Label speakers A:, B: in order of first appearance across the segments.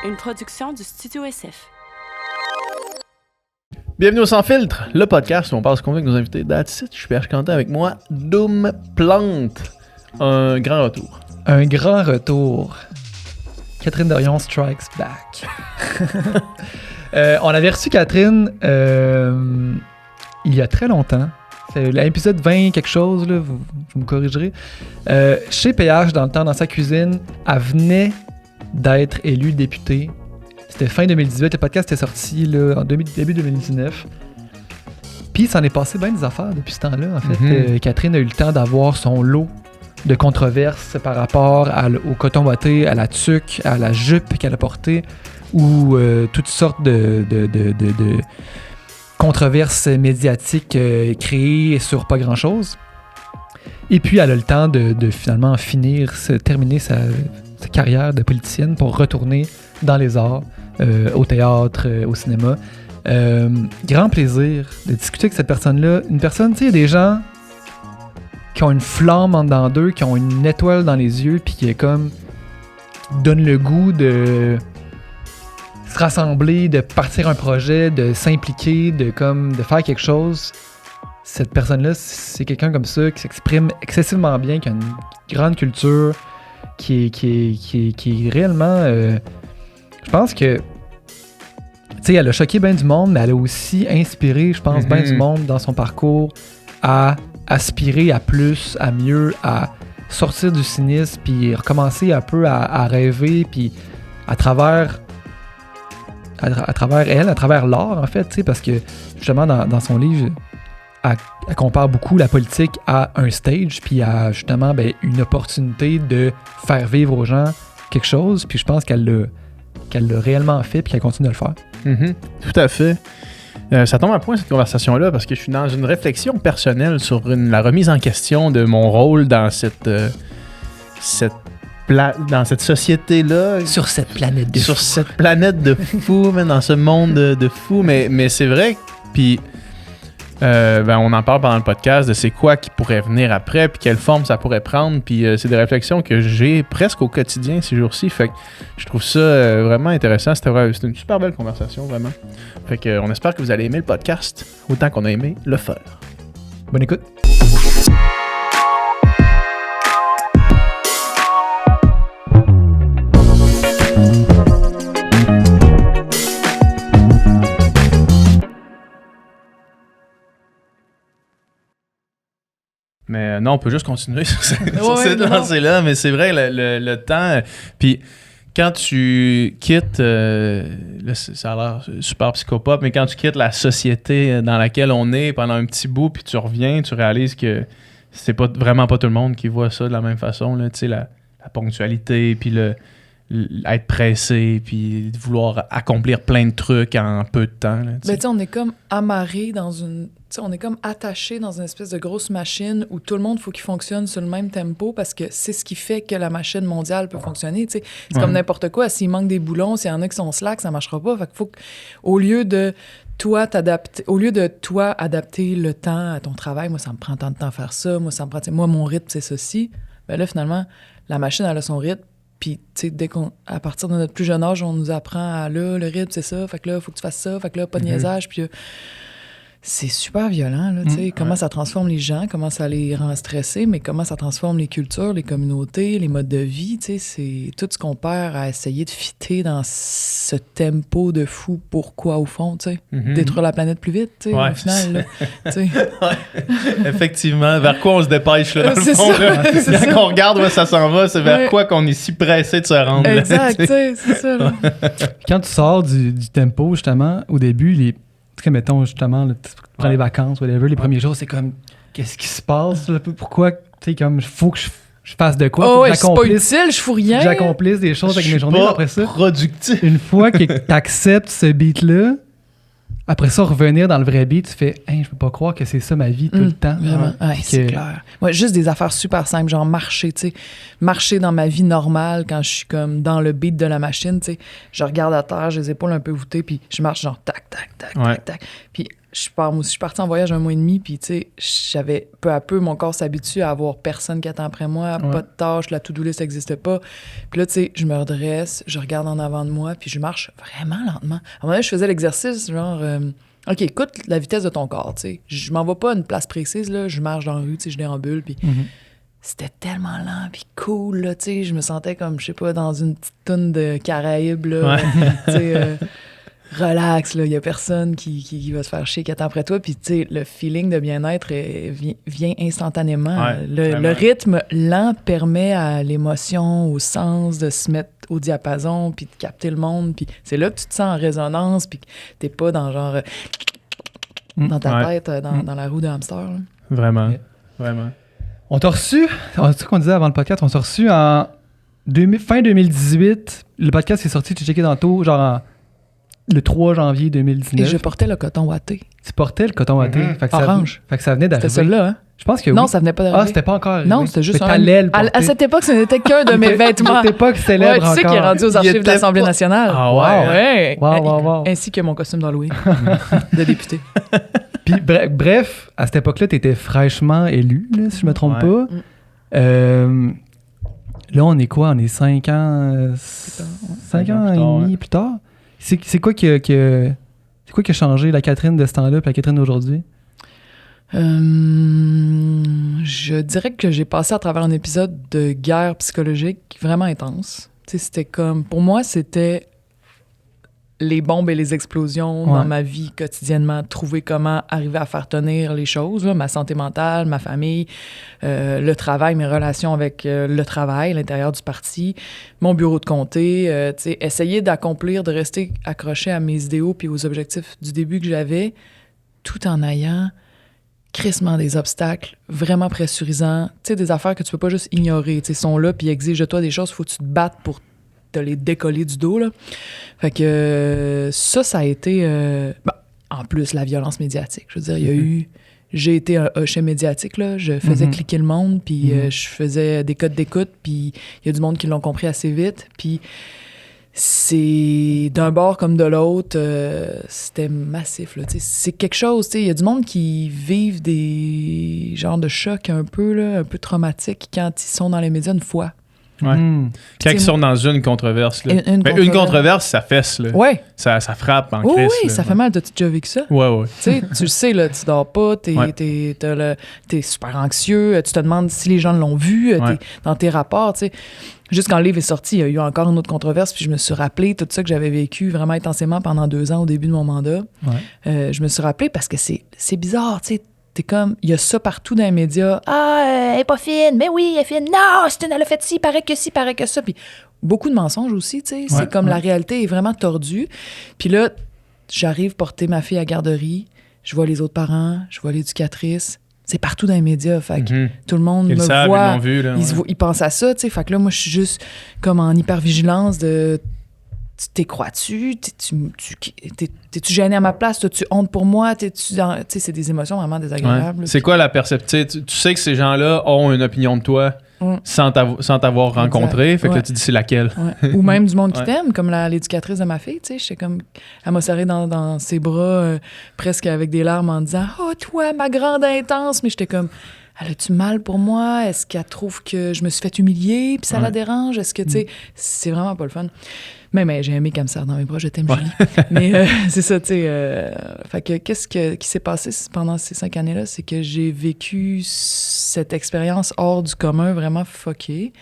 A: une production du Studio SF.
B: Bienvenue au Sans Filtre, le podcast où on passe convaincre nos invités. That's it, je suis PH Quentin avec moi, Doom Plante. Un grand retour.
C: Un grand retour. Catherine Dorion strikes back. On avait reçu Catherine il y a très longtemps. C'est l'épisode 20 quelque chose, là, vous me corrigerez. Chez PH, dans le temps, dans sa cuisine, elle venait d'être élue députée. C'était fin 2018, le podcast était sorti là, en début 2019. Puis ça en est passé bien des affaires depuis ce temps-là. En fait, Catherine a eu le temps d'avoir son lot de controverses par rapport au coton ouaté, à la tuque, à la jupe qu'elle a portée, ou toutes sortes de controverses médiatiques créées sur pas grand-chose. Et puis elle a le temps de finalement terminer sa carrière de politicienne pour retourner dans les arts, au théâtre, au cinéma. Grand plaisir de discuter avec cette personne-là. Une personne, tu sais, il y a des gens qui ont une flamme en dedans d'eux, qui ont une étoile dans les yeux, puis qui est comme donne le goût de se rassembler, de partir un projet, de s'impliquer, de faire quelque chose. Cette personne-là, c'est quelqu'un comme ça qui s'exprime excessivement bien, qui a une grande culture, qui est réellement... je pense que, tu sais, elle a choqué bien du monde, mais elle a aussi inspiré, je pense, bien du monde dans son parcours à aspirer à plus, à mieux, à sortir du cynisme, puis recommencer un peu à rêver, puis à travers elle, à travers l'art, en fait, tu sais, parce que, justement, dans son livre, elle compare beaucoup la politique à un stage, puis à, justement, une opportunité de faire vivre aux gens quelque chose, puis je pense qu'elle l'a réellement fait, puis qu'elle continue de le faire.
B: Tout à fait. Ça tombe à point, cette conversation-là, parce que je suis dans une réflexion personnelle sur la remise en question de mon rôle dans cette société-là.
C: Sur cette planète de fous.
B: Sur cette planète de fous, dans ce monde de fous. Mais c'est vrai, puis on en parle pendant le podcast de c'est quoi qui pourrait venir après, puis quelle forme ça pourrait prendre, puis c'est des réflexions que j'ai presque au quotidien ces jours-ci, fait que je trouve ça vraiment intéressant. C'était une super belle conversation, vraiment. Fait que on espère que vous allez aimer le podcast autant qu'on a aimé le faire.
C: Bonne écoute.
B: Mais non, on peut juste continuer sur cette lancée-là, mais c'est vrai, le temps... Puis quand tu quittes... là, ça a l'air super psychopop, mais quand tu quittes la société dans laquelle on est pendant un petit bout, puis tu reviens, tu réalises que c'est vraiment pas tout le monde qui voit ça de la même façon. Tu sais, la ponctualité, puis être pressé, puis vouloir accomplir plein de trucs en peu de temps. Là,
D: tu sais, on est comme amarré dans une... T'sais, on est comme attaché dans une espèce de grosse machine où tout le monde faut qu'il fonctionne sur le même tempo parce que c'est ce qui fait que la machine mondiale peut fonctionner. T'sais. C'est comme n'importe quoi. S'il manque des boulons, s'il y en a qui sont slack, ça marchera pas. Fait qu'il faut qu'au lieu de toi adapter le temps à ton travail, moi, ça me prend tant de temps à faire ça. Moi, mon rythme, c'est ceci. Ben là, finalement, la machine, elle a son rythme. Puis, tu sais, à partir de notre plus jeune âge, on nous apprend le rythme, c'est ça. Fait que là, il faut que tu fasses ça. Fait que là, pas de niaisage. Puis c'est super violent, là, tu sais, comment ça transforme les gens, comment ça les rend stressés, mais comment ça transforme les cultures, les communautés, les modes de vie, tu sais, c'est tout ce qu'on perd à essayer de fitter dans ce tempo de fou. Pourquoi, au fond, tu sais, détruire la planète plus vite, tu sais, au final, là, tu sais.
B: Effectivement, vers quoi on se dépêche, là, dans le fond,
D: ça,
B: là. Quand on regarde où ça s'en va, c'est vers quoi qu'on est si pressé de se rendre.
D: Exact, tu sais, c'est ça, là.
C: Quand tu sors du tempo, justement, au début, mettons, justement, là, tu prends les vacances, whatever, les premiers jours, c'est comme, qu'est-ce qui se passe? Là? Pourquoi, tu sais, comme, il faut que je fasse de quoi?
D: Oh, ouais, c'est pas utile, je fous rien.
C: Que j'accomplisse des choses avec mes journées. Après ça,
B: productif.
C: Une fois que tu acceptes ce beat-là, après ça, revenir dans le vrai beat, tu fais, je peux pas croire que c'est ça ma vie tout le temps.
D: Vraiment, c'est clair. Ouais, juste des affaires super simples, genre marcher, tu sais. Marcher dans ma vie normale quand je suis comme dans le beat de la machine, tu sais. Je regarde à terre, j'ai les épaules un peu voûtées, puis je marche genre tac, tac, tac, tac, tac. Puis je suis partie en voyage 1 mois et demi, puis tu sais, j'avais peu à peu, mon corps s'habitue à avoir personne qui attend après moi, pas de tâches, la to-do list n'existe pas. Puis là, tu sais, je me redresse, je regarde en avant de moi, puis je marche vraiment lentement. À un moment donné, je faisais l'exercice, genre, OK, écoute la vitesse de ton corps, tu sais. Je m'en vais pas à une place précise, là, je marche dans la rue, tu sais, je déambule, puis c'était tellement lent, puis cool, là, tu sais, je me sentais comme, je sais pas, dans une petite toune de Caraïbes, là, tu sais, relax, là, il y a personne qui va se faire chier, qui attend après toi, puis tu sais, le feeling de bien-être vient instantanément. Le rythme lent permet à l'émotion, au sens de se mettre au diapason, puis de capter le monde, puis c'est là que tu te sens en résonance, puis que t'es pas dans genre... dans ta tête, dans la roue de hamster, là.
B: Vraiment, vraiment.
C: On t'a reçu, c'est ce qu'on disait avant le podcast, on t'a reçu en fin 2018. Le podcast est sorti, tu as checké tantôt, genre le 3 janvier 2019.
D: Et je portais le coton watté.
C: Tu portais le coton watté. Fait que
D: orange.
C: Fait que ça venait d'arriver.
D: C'était celui-là, hein?
C: Je pense que
D: non,
C: oui.
D: ça venait pas d'arriver.
C: Ah, c'était pas encore arrivé.
D: Non, c'était juste
C: à
D: cette époque, ce n'était qu'un de mes vêtements.
C: À cette époque célèbre
D: tu sais
C: encore.
D: qu'il est rendu aux archives de l'Assemblée nationale.
B: Ah ouais?
C: Wow.
D: Ainsi que mon costume d'Halloween de député.
C: Puis bref, à cette époque-là, tu étais fraîchement élu, là, si je me trompe pas. Là, on est quoi? On est 5 ans... 5 ans et demi plus tard. C'est quoi qui a changé, la Catherine de ce temps-là et la Catherine d'aujourd'hui?
D: Je dirais que j'ai passé à travers un épisode de guerre psychologique vraiment intense. Tu sais, c'était comme... Pour moi, c'était les bombes et les explosions dans ma vie quotidiennement, trouver comment arriver à faire tenir les choses, là, ma santé mentale, ma famille, le travail, mes relations avec le travail, l'intérieur du parti, mon bureau de comté, tu sais, essayer d'accomplir, de rester accroché à mes idéaux puis aux objectifs du début que j'avais, tout en ayant crissement des obstacles vraiment pressurisants, tu sais, des affaires que tu peux pas juste ignorer, tu sais, sont là puis exigent de toi des choses, faut que tu te battes pour te les décoller du dos, là. Fait que ça a été... en plus, la violence médiatique. Je veux dire, il y a eu... J'ai été un hochet médiatique, là. Je faisais cliquer le monde, puis je faisais des codes d'écoute, puis il y a du monde qui l'ont compris assez vite. Puis c'est d'un bord comme de l'autre, c'était massif, là. C'est quelque chose, tu sais. Il y a du monde qui vivent des genres de chocs un peu traumatiques quand ils sont dans les médias une fois.
B: Ouais. Quand ils sont dans une controverse. Là. Une controverse, ça fesse. Là.
D: Ouais.
B: Ça frappe en crise.
D: Oui, ça fait mal. T'as-tu déjà vécu ça?
B: Ouais.
D: Tu le sais, là, tu dors pas, t'es super anxieux, tu te demandes si les gens l'ont vu dans tes rapports. T'sais. Juste quand le livre est sorti, il y a eu encore une autre controverse, puis je me suis rappelé tout ça que j'avais vécu vraiment intensément pendant 2 ans au début de mon mandat. Je me suis rappelé parce que c'est bizarre, tu sais. T'es comme, il y a ça partout dans les médias. Ah, elle est pas fine, mais oui, elle est fine. Non, elle a fait ci, paraît que ça. Puis beaucoup de mensonges aussi, tu sais. C'est comme la réalité est vraiment tordue. Puis là, j'arrive porter ma fille à la garderie, je vois les autres parents, je vois l'éducatrice. C'est partout dans les médias. Fait que tout le monde me voit.
B: Ils l'ont vu, là,
D: ils pensent à ça, tu sais. Fait que là, moi, je suis juste comme en hypervigilance de... T'es crois-tu? T'es-tu gêné à ma place? T'as-tu honte pour moi? Tu sais, c'est des émotions vraiment désagréables.
B: C'est quoi la perception? Tu sais que ces gens-là ont une opinion de toi sans t'avoir rencontré. Fait que là, tu dis c'est laquelle?
D: Ou même du monde qui t'aime, comme l'éducatrice de ma fille. Tu sais, j'étais comme... Elle m'a serré dans ses bras presque avec des larmes en disant « Oh, toi, ma grande intense! » Mais j'étais comme... Elle a-tu mal pour moi? Est-ce qu'elle trouve que je me suis fait humilier puis ça la dérange? Est-ce que, tu sais, c'est vraiment pas le fun. Mais j'ai aimé qu'elle me serre dans mes bras, je t'aime, Julie. Mais c'est ça, tu sais. Fait que qu'est-ce qui s'est passé pendant ces 5 années-là? C'est que j'ai vécu cette expérience hors du commun, vraiment fuckée,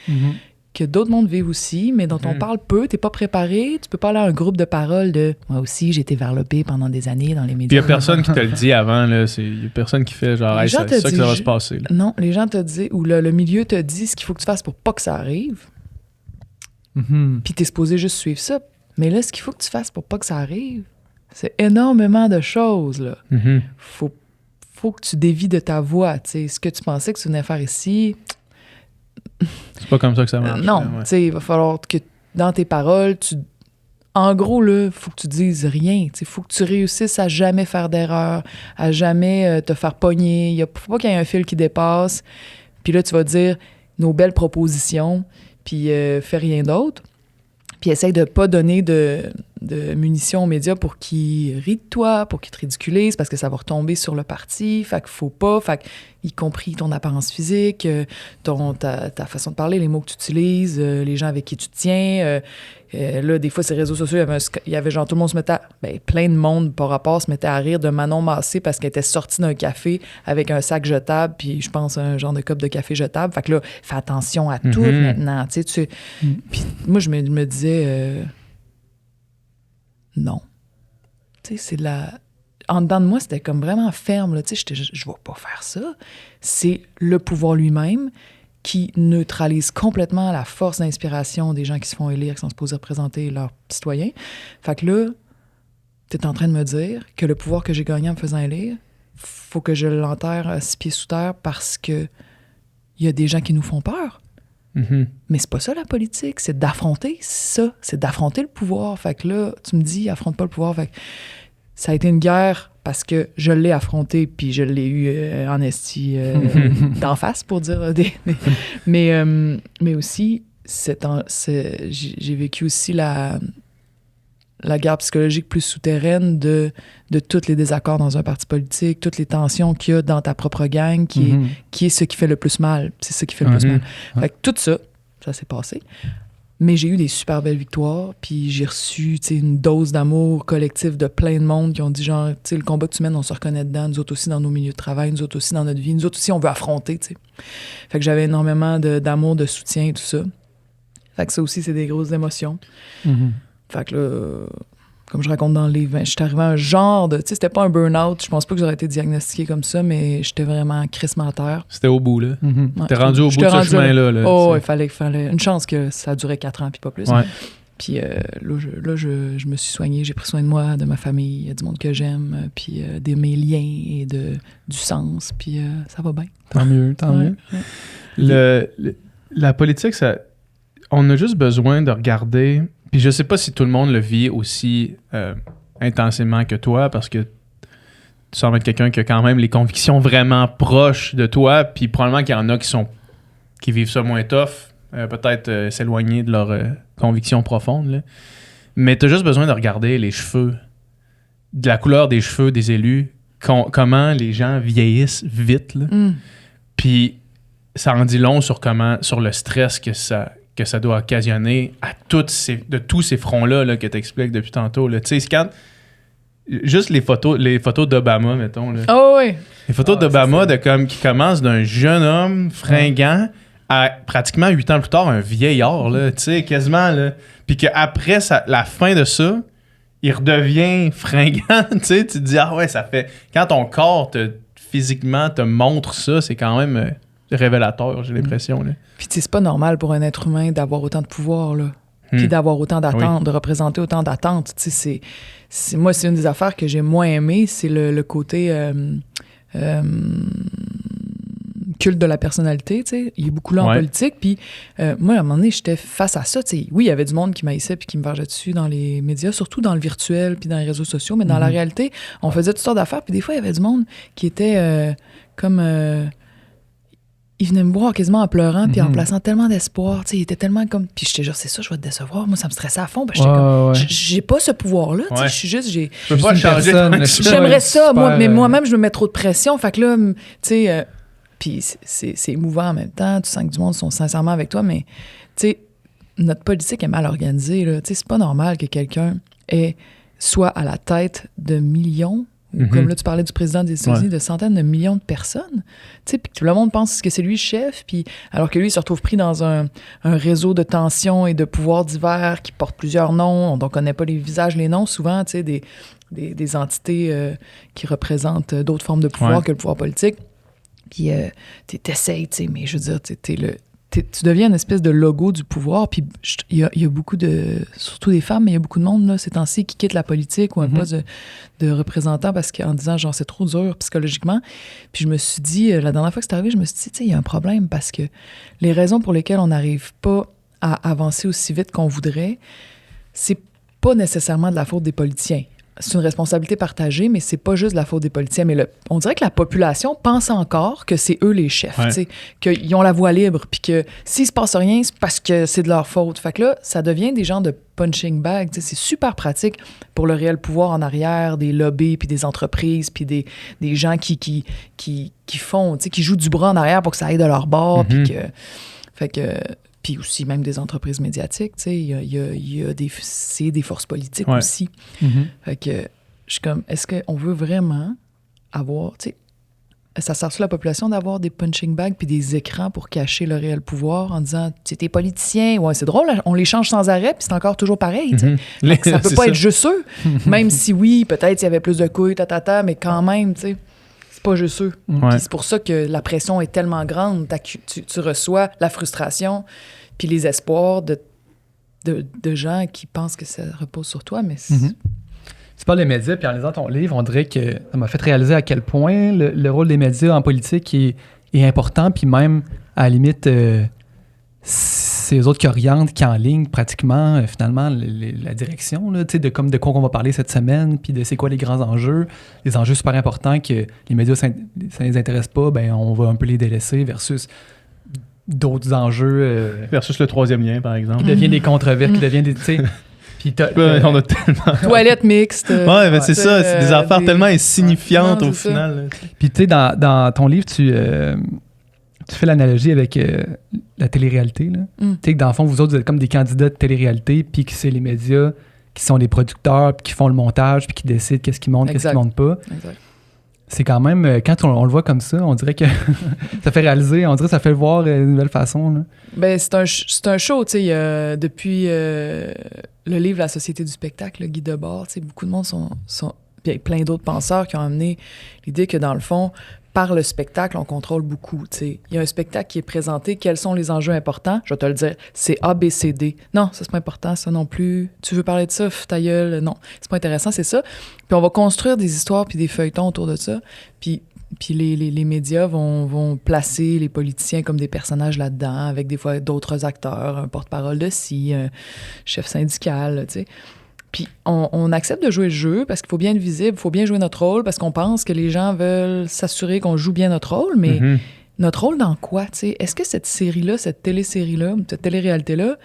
D: que d'autres mondes vivent aussi, mais dont on parle peu, t'es pas préparé, tu peux pas aller à un groupe de parole de « Moi aussi, j'ai été varlopée pendant des années dans les médias. »
B: Puis il y a personne qui te le dit avant, là. Il y a personne qui fait genre hey, « C'est ça que ça va se passer. »
D: Non, les gens te disent, ou le milieu te dit ce qu'il faut que tu fasses pour pas que ça arrive. Puis t'es supposé juste suivre ça. Mais là, ce qu'il faut que tu fasses pour pas que ça arrive, c'est énormément de choses, là. Faut que tu dévies de ta voix, tu sais. Ce que tu pensais que tu venais faire ici...
B: C'est pas comme ça que ça marche.
D: Non, tu sais, il va falloir que dans tes paroles, en gros, là, faut que tu dises rien. Il faut que tu réussisses à jamais faire d'erreur, à jamais te faire pogner. Il faut pas qu'il y ait un fil qui dépasse. Puis là, tu vas dire nos belles propositions, puis fais rien d'autre. Puis essaye de pas donner de de munitions aux médias pour qu'ils rient de toi, pour qu'ils te ridiculisent, parce que ça va retomber sur le parti. Fait qu'il faut pas, y compris ton apparence physique, ta façon de parler, les mots que tu utilises, les gens avec qui tu te tiens. Là, des fois, ces réseaux sociaux, il y avait genre tout le monde se mettait plein de monde par rapport se mettait à rire de Manon Massé parce qu'elle était sortie d'un café avec un sac jetable, puis je pense un genre de cup de café jetable. Fait que là, fais attention à tout maintenant. Puis moi, je me disais, non. Tu sais, c'est de la... En dedans de moi, c'était comme vraiment ferme. Là. Tu sais, je vais pas faire ça. C'est le pouvoir lui-même qui neutralise complètement la force d'inspiration des gens qui se font élire, qui sont supposés représenter leurs citoyens. Fait que là, t'es en train de me dire que le pouvoir que j'ai gagné en me faisant élire, faut que je l'enterre à 6 pieds sous terre parce que il y a des gens qui nous font peur. Mais c'est pas ça la politique, c'est d'affronter ça, c'est d'affronter le pouvoir. Fait que là, tu me dis, affronte pas le pouvoir. Fait que ça a été une guerre parce que je l'ai affronté puis je l'ai eu en esti d'en face, pour dire mais aussi, j'ai vécu aussi la guerre psychologique plus souterraine de tous les désaccords dans un parti politique, toutes les tensions qu'il y a dans ta propre gang, qui est ce qui fait le plus mal. C'est ce qui fait le plus mal. Fait que tout ça s'est passé. Mais j'ai eu des super belles victoires, puis j'ai reçu une dose d'amour collectif de plein de monde qui ont dit genre, tu sais, le combat que tu mènes, on se reconnaît dedans, nous autres aussi dans nos milieux de travail, nous autres aussi dans notre vie, nous autres aussi on veut affronter, tu sais. Fait que j'avais énormément d'amour, de soutien et tout ça. Fait que ça aussi, c'est des grosses émotions. Fait que là, comme je raconte dans le livre, j'étais arrivée à un genre de... Tu sais, c'était pas un burn-out, je pense pas que j'aurais été diagnostiquée comme ça, mais j'étais vraiment crissement à terre.
B: C'était au bout, là.
D: Ouais,
B: t'es rendu au bout de ce chemin-là.
D: Oh, il fallait... Une chance que ça durait 4 ans, puis pas plus.
B: Ouais.
D: Puis je me suis soignée, j'ai pris soin de moi, de ma famille, du monde que j'aime, puis de mes liens et du sens, puis ça va bien.
C: Tant mieux, tant mieux.
B: Ouais. La politique, ça... On a juste besoin de regarder... Puis je sais pas si tout le monde le vit aussi intensément que toi, parce que tu sembles être quelqu'un qui a quand même les convictions vraiment proches de toi, puis probablement qu'il y en a qui vivent ça moins tough, peut-être s'éloigner de leurs convictions profondes. Là. Mais tu as juste besoin de regarder les cheveux, de la couleur des cheveux des élus, comment les gens vieillissent vite. Là. Puis ça en dit long sur le stress que ça doit occasionner à de tous ces fronts-là là, que tu expliques depuis tantôt. Tu sais, quand... Juste les photos d'Obama, mettons. Là.
D: Oh oui!
B: Les photos d'Obama qui commencent d'un jeune homme fringant à pratiquement 8 ans plus tard, un vieillard, là, tu sais, quasiment. Là. Puis qu'après la fin de ça, il redevient fringant. Tu sais, tu te dis, ah ouais, ça fait... Quand ton corps physiquement te montre ça, c'est quand même... révélateur, j'ai l'impression. Là.
D: Puis tu sais, c'est pas normal pour un être humain d'avoir autant de pouvoir, là. Puis d'avoir autant d'attentes, de représenter autant d'attentes. Tu sais, moi, c'est une des affaires que j'ai moins aimé, c'est le côté culte de la personnalité, tu sais. Il est beaucoup là en politique, puis moi, à un moment donné, j'étais face à ça, tu sais. Oui, il y avait du monde qui m'haïssait puis qui me vargeait dessus dans les médias, surtout dans le virtuel puis dans les réseaux sociaux, mais dans la réalité, on faisait toutes sortes d'affaires, puis des fois, il y avait du monde qui était comme... il venait me voir quasiment en pleurant puis en plaçant tellement d'espoir, tu sais, il était tellement comme... Puis j'étais genre, c'est ça, je vais te décevoir. Moi, ça me stressait à fond. J'étais comme, j'ai pas ce pouvoir-là, tu sais, je suis juste...
B: Je peux pas changer.
D: J'aimerais ça, moi, mais moi-même, je me mets trop de pression. Fait que là, tu sais... puis c'est émouvant en même temps. Tu sens que du monde sont sincèrement avec toi, mais, tu sais, notre politique est mal organisée, là. Tu sais, c'est pas normal que quelqu'un soit à la tête de millions... Comme là, tu parlais du président des États-Unis, de centaines de millions de personnes. Tu sais, puis tout le monde pense que c'est lui le chef, puis alors que lui, il se retrouve pris dans un réseau de tensions et de pouvoirs divers qui portent plusieurs noms. On ne connaît pas les visages, les noms, souvent, tu sais, des entités qui représentent d'autres formes de pouvoir que le pouvoir politique. Puis t'essayes, tu sais, mais je veux dire, tu deviens une espèce de logo du pouvoir, puis il y a beaucoup surtout des femmes, mais il y a beaucoup de monde, là, ces temps-ci, qui quittent la politique ou un poste de représentant parce qu'en disant, genre, c'est trop dur psychologiquement. Puis je me suis dit, la dernière fois que c'est arrivé, je me suis dit, tu sais, il y a un problème parce que les raisons pour lesquelles on n'arrive pas à avancer aussi vite qu'on voudrait, c'est pas nécessairement de la faute des politiciens. c'est une responsabilité partagée, mais c'est pas juste la faute des politiciens. Mais on dirait que la population pense encore que c'est eux les chefs, tu sais, qu'ils ont la voie libre, puis que s'il se passe rien, c'est parce que c'est de leur faute. Fait que là, ça devient des gens de punching bag. Tu sais, c'est super pratique pour le réel pouvoir en arrière, des lobbies, puis des entreprises, puis des gens qui font, tu sais, qui jouent du bras en arrière pour que ça aille de leur bord, puis que... Fait que... Puis aussi, même des entreprises médiatiques, tu sais, il y a des forces politiques aussi. Fait que je suis comme, est-ce qu'on veut vraiment avoir, tu sais, ça sert sur la population d'avoir des punching bags puis des écrans pour cacher le réel pouvoir en disant, c'est tes politiciens, ouais, c'est drôle, on les change sans arrêt puis c'est encore toujours pareil, tu sais. Ça peut pas être juste eux, même si oui, peut-être il y avait plus de couilles, mais quand même, tu sais. C'est pas juste eux. Puis c'est pour ça que la pression est tellement grande. Tu reçois la frustration puis les espoirs de gens qui pensent que ça repose sur toi, mais
C: Tu parles des médias, puis en lisant ton livre, on dirait que ça m'a fait réaliser à quel point le rôle des médias en politique est important, puis même, à la limite, c'est eux autres qui orientent, qui enlignent pratiquement, finalement, la direction, là, de quoi on va parler cette semaine, puis de c'est quoi les grands enjeux, les enjeux super importants que les médias, ça les intéresse pas, ben on va un peu les délaisser versus d'autres enjeux.
B: Versus le troisième lien, par exemple.
C: Qui deviennent des controverses, qui deviennent des... Puis
B: on a tellement...
D: Toilettes mixtes.
B: Ouais, mais c'est ça, c'est des affaires tellement insignifiantes au final.
C: Puis tu sais, dans ton livre, tu fais l'analogie avec la télé-réalité. Tu sais que dans le fond, vous autres, vous êtes comme des candidats de télé-réalité, puis que c'est les médias qui sont les producteurs, puis qui font le montage, puis qui décident qu'est-ce qui monte, qu'est-ce qui monte pas.
D: Exact.
C: C'est quand même, quand on le voit comme ça, on dirait que ça fait réaliser, on dirait que ça fait voir d'une nouvelle façon. Là.
D: Ben, c'est un show, tu sais, depuis le livre La Société du spectacle, le Guy Debord, tu sais, beaucoup de monde sont puis il y a plein d'autres penseurs qui ont amené l'idée que, dans le fond, par le spectacle, on contrôle beaucoup, tu sais. Il y a un spectacle qui est présenté, quels sont les enjeux importants? Je vais te le dire, c'est A, B, C, D. Non, ça, c'est pas important, ça non plus. Tu veux parler de ça? Ta gueule, non. C'est pas intéressant, c'est ça. Puis on va construire des histoires puis des feuilletons autour de ça. Puis les médias vont placer les politiciens comme des personnages là-dedans, avec des fois d'autres acteurs, un porte-parole de ci, un chef syndical, tu sais. Puis on accepte de jouer le jeu parce qu'il faut bien être visible, il faut bien jouer notre rôle parce qu'on pense que les gens veulent s'assurer qu'on joue bien notre rôle, mais notre rôle dans quoi, tu sais? Est-ce que cette série-là, cette télésérie-là, cette télé-réalité-là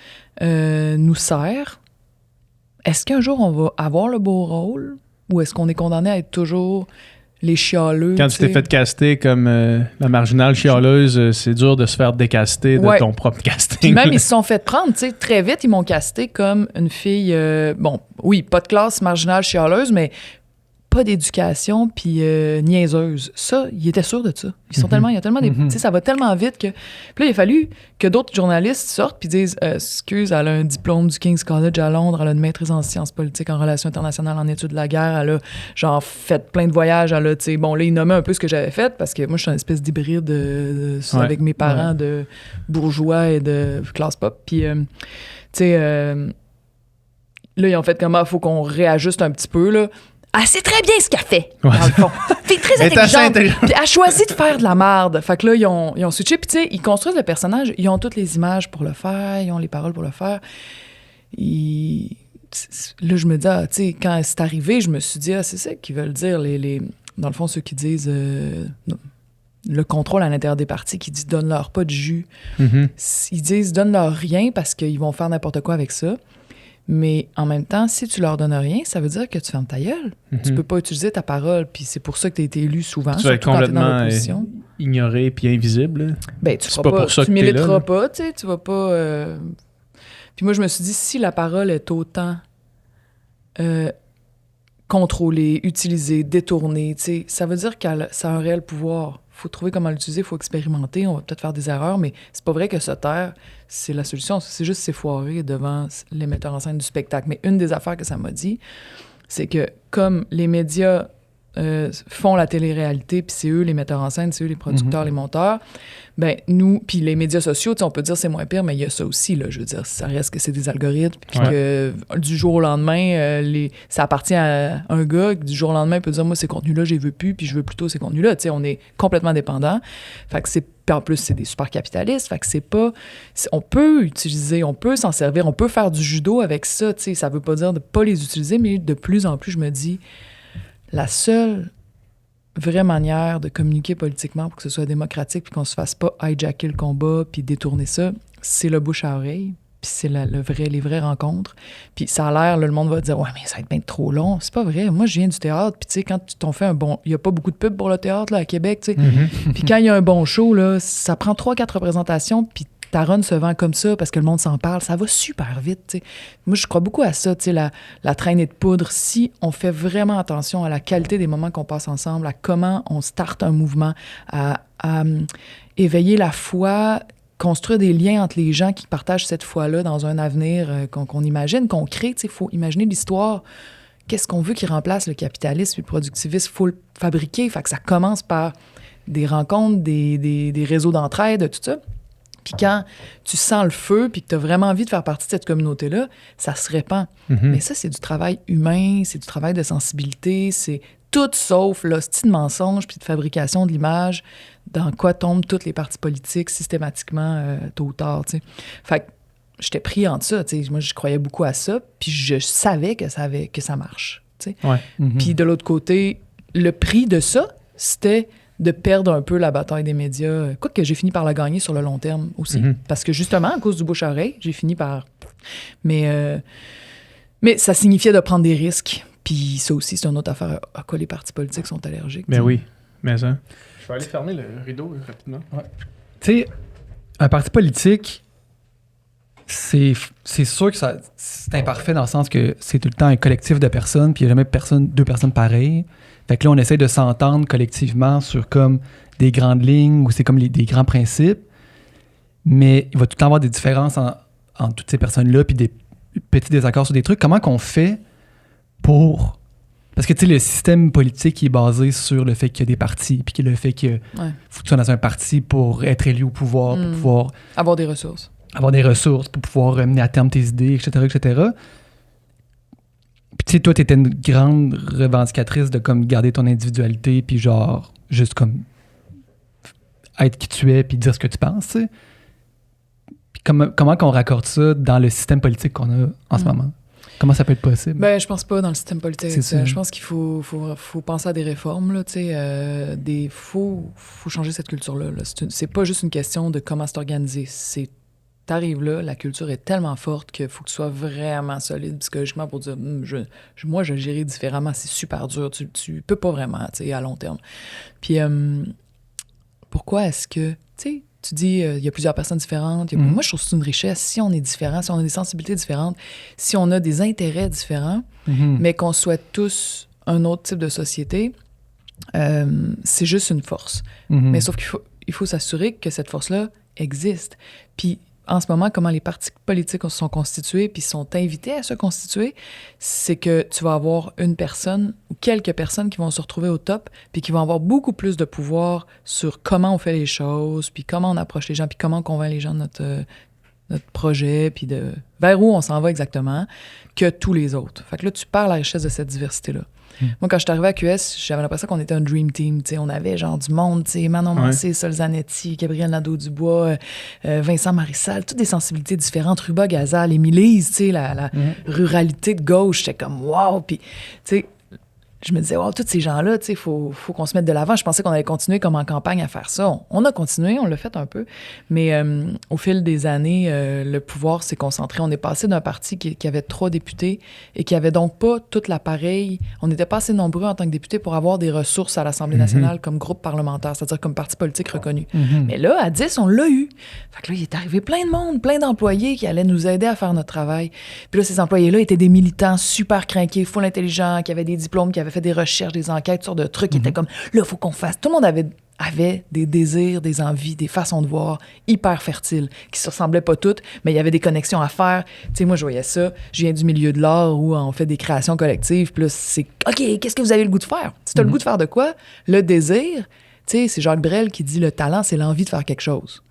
D: nous sert? Est-ce qu'un jour on va avoir le beau rôle ou est-ce qu'on est condamné à être toujours les chialeux?
B: Quand tu t'es fait caster comme la marginale chialeuse, c'est dur de se faire décaster de ton propre casting.
D: Puis même, ils se sont fait prendre, tu sais, très vite, ils m'ont casté comme une fille, bon, oui, pas de classe marginale chialeuse, mais pas d'éducation, puis niaiseuse. Ça, ils étaient sûrs de ça. Ils sont tellement, il y a tellement des... Tu sais, ça va tellement vite que... Puis là, il a fallu que d'autres journalistes sortent puis disent « Excuse, elle a un diplôme du King's College à Londres, elle a une maîtrise en sciences politiques, en relations internationales, en études de la guerre, elle a, genre, fait plein de voyages, elle a, tu sais... Bon, là, ils nommaient un peu ce que j'avais fait, parce que moi, je suis une espèce d'hybride avec mes parents de bourgeois et de classe pop. Puis, tu sais... là, ils ont fait comme « faut qu'on réajuste un petit peu, là. » Elle sait très bien ce qu'elle fait, dans le fond. Fille très intelligente. Puis elle a choisi de faire de la merde. Fait que là, ils ont switché. Puis tu sais, ils construisent le personnage. Ils ont toutes les images pour le faire. Ils ont les paroles pour le faire. Là, je me dis, tu sais, quand c'est arrivé, je me suis dit, c'est ça qu'ils veulent dire. Dans le fond, ceux qui disent le contrôle à l'intérieur des partis, qui disent donne-leur pas de jus. Ils disent donne-leur rien parce qu'ils vont faire n'importe quoi avec ça. Mais en même temps, si tu leur donnes rien, ça veut dire que tu fermes ta gueule. Tu peux pas utiliser ta parole, puis c'est pour ça que tu as été élu souvent.
B: Tu vas être complètement ignoré puis invisible.
D: Ben, tu militeras pas, tu sais, tu vas pas... Puis moi, je me suis dit, si la parole est autant contrôlée, utilisée, détournée, tu sais, ça veut dire que ça a un réel pouvoir. Faut trouver comment l'utiliser, faut expérimenter, on va peut-être faire des erreurs, mais c'est pas vrai que se taire, c'est la solution. C'est juste s'effoirer devant les metteurs en scène du spectacle. Mais une des affaires que ça m'a dit, c'est que comme les médias font la télé-réalité, puis c'est eux les metteurs en scène, c'est eux les producteurs, les monteurs, ben nous, puis les médias sociaux, on peut dire c'est moins pire, mais il y a ça aussi, là, je veux dire, ça reste que c'est des algorithmes, puis que du jour au lendemain, ça appartient à un gars, du jour au lendemain, il peut dire, moi, ces contenus-là, je les veux plus, puis je veux plutôt ces contenus-là, on est complètement dépendant, fait que puis en plus, c'est des super capitalistes, fait que c'est pas... On peut utiliser, on peut s'en servir, on peut faire du judo avec ça, ça veut pas dire de pas les utiliser, mais de plus en plus, je me dis, la seule vraie manière de communiquer politiquement pour que ce soit démocratique puis qu'on se fasse pas hijacker le combat puis détourner ça, c'est le bouche à oreille, puis c'est les vraies rencontres. Puis ça a l'air, là, le monde va dire « Ouais, mais ça va être bien trop long. » C'est pas vrai. Moi, je viens du théâtre, puis tu sais, quand tu t'en fais un bon... Il y a pas beaucoup de pubs pour le théâtre, là, à Québec, tu sais. Puis quand il y a un bon show, là, ça prend 3-4 représentations, puis ta run se vend comme ça parce que le monde s'en parle, ça va super vite, tu sais. Moi, je crois beaucoup à ça, tu sais, la traînée de poudre. Si on fait vraiment attention à la qualité des moments qu'on passe ensemble, à comment on starte un mouvement, à éveiller la foi, construire des liens entre les gens qui partagent cette foi-là dans un avenir qu'on imagine, qu'on crée, tu sais, il faut imaginer l'histoire. Qu'est-ce qu'on veut qui remplace le capitalisme et le productivisme? Il faut le fabriquer, fait que ça commence par des rencontres, des réseaux d'entraide, tout ça. Puis quand tu sens le feu puis que tu as vraiment envie de faire partie de cette communauté-là, ça se répand. Mais ça, c'est du travail humain, c'est du travail de sensibilité, c'est tout sauf l'hostie de mensonge puis de fabrication de l'image dans quoi tombent toutes les partis politiques systématiquement tôt ou tard, tu sais. Fait que j'étais pris entre ça, tu sais. Moi, je croyais beaucoup à ça puis je savais que ça marche, tu sais. Puis de l'autre côté, le prix de ça, c'était de perdre un peu la bataille des médias. Quoique j'ai fini par la gagner sur le long terme aussi. Parce que justement, à cause du bouche-à-oreille, j'ai fini par... Mais ça signifiait de prendre des risques. Puis ça aussi, c'est une autre affaire à quoi les partis politiques sont allergiques.
B: Ben oui, mais ça... Je vais aller fermer le rideau rapidement.
C: Tu sais, un parti politique, c'est sûr que c'est imparfait dans le sens que c'est tout le temps un collectif de personnes, puis il n'y a jamais deux personnes pareilles. Fait que là, on essaie de s'entendre collectivement sur comme des grandes lignes ou c'est comme des grands principes, mais il va tout le temps avoir des différences entre toutes ces personnes-là puis des petits désaccords sur des trucs. Comment qu'on fait pour... Parce que, tu sais, le système politique il est basé sur le fait qu'il y a des partis puis le fait que faut que tu sois dans un parti pour être élu au pouvoir, pour pouvoir...
D: Avoir des ressources.
C: Avoir des ressources pour pouvoir mener à terme tes idées, etc., etc., Puis tu sais, toi, t'étais une grande revendicatrice de comme garder ton individualité puis genre, juste comme être qui tu es puis dire ce que tu penses, tu sais. Puis comment qu'on raccorde ça dans le système politique qu'on a en ce moment? Comment ça peut être possible?
D: Ben, je pense pas dans le système politique.
C: C'est ça.
D: Je pense qu'il faut penser à des réformes, là, tu sais. Faut changer cette culture-là. Là. C'est pas juste une question de comment c'est organisé. T'arrives là, la culture est tellement forte qu'il faut que tu sois vraiment solide psychologiquement pour dire moi, je gérer différemment, c'est super dur, tu peux pas vraiment, tu sais, à long terme. Puis, pourquoi est-ce que, tu sais, tu dis, il y a plusieurs personnes différentes. Moi, je trouve que c'est une richesse. Si on est différent, si on a des sensibilités différentes, si on a des intérêts différents, mais qu'on souhaite tous un autre type de société, c'est juste une force. Mais sauf qu'il faut s'assurer que cette force-là existe. Puis, en ce moment, comment les partis politiques se sont constitués puis sont invités à se constituer, c'est que tu vas avoir une personne ou quelques personnes qui vont se retrouver au top puis qui vont avoir beaucoup plus de pouvoir sur comment on fait les choses, puis comment on approche les gens, puis comment on convainc les gens de notre projet, puis de vers où on s'en va exactement, que tous les autres. Fait que là, tu perds la richesse de cette diversité-là. Moi, quand je suis arrivée à QS, j'avais l'impression qu'on était un dream team. T'sais, on avait genre du monde, Manon Mancé, Sol Zanetti, Gabriel Nadeau-Dubois, Vincent Marissal, toutes des sensibilités différentes, Ruba Gazal, Émilise, la ruralité de gauche, j'étais comme wow. Puis, je me disais, wow, tous ces gens-là, il faut qu'on se mette de l'avant. Je pensais qu'on allait continuer comme en campagne à faire ça. On a continué, on l'a fait un peu. Mais au fil des années, le pouvoir s'est concentré. On est passé d'un parti qui avait 3 députés et qui avait donc pas tout l'appareil. On n'était pas assez nombreux en tant que députés pour avoir des ressources à l'Assemblée nationale comme groupe parlementaire, c'est-à-dire comme parti politique reconnu. Mais là, à 10, on l'a eu. Fait que là, il est arrivé plein de monde, plein d'employés qui allaient nous aider à faire notre travail. Puis là, ces employés-là étaient des militants super crinqués, full intelligents, qui avaient des diplômes, qui avaient fait des recherches, des enquêtes sur de trucs qui étaient comme, là, il faut qu'on fasse. Tout le monde avait avaient des désirs, des envies, des façons de voir hyper fertiles, qui se ressemblaient pas toutes, mais il y avait des connexions à faire. Tu sais, moi, je voyais ça. Je viens du milieu de l'art où on fait des créations collectives. Puis là, c'est « OK, qu'est-ce que vous avez le goût de faire? » Si tu as le goût de faire de quoi? Le désir, tu sais, c'est Jacques Brel qui dit « Le talent, c'est l'envie de faire quelque chose. »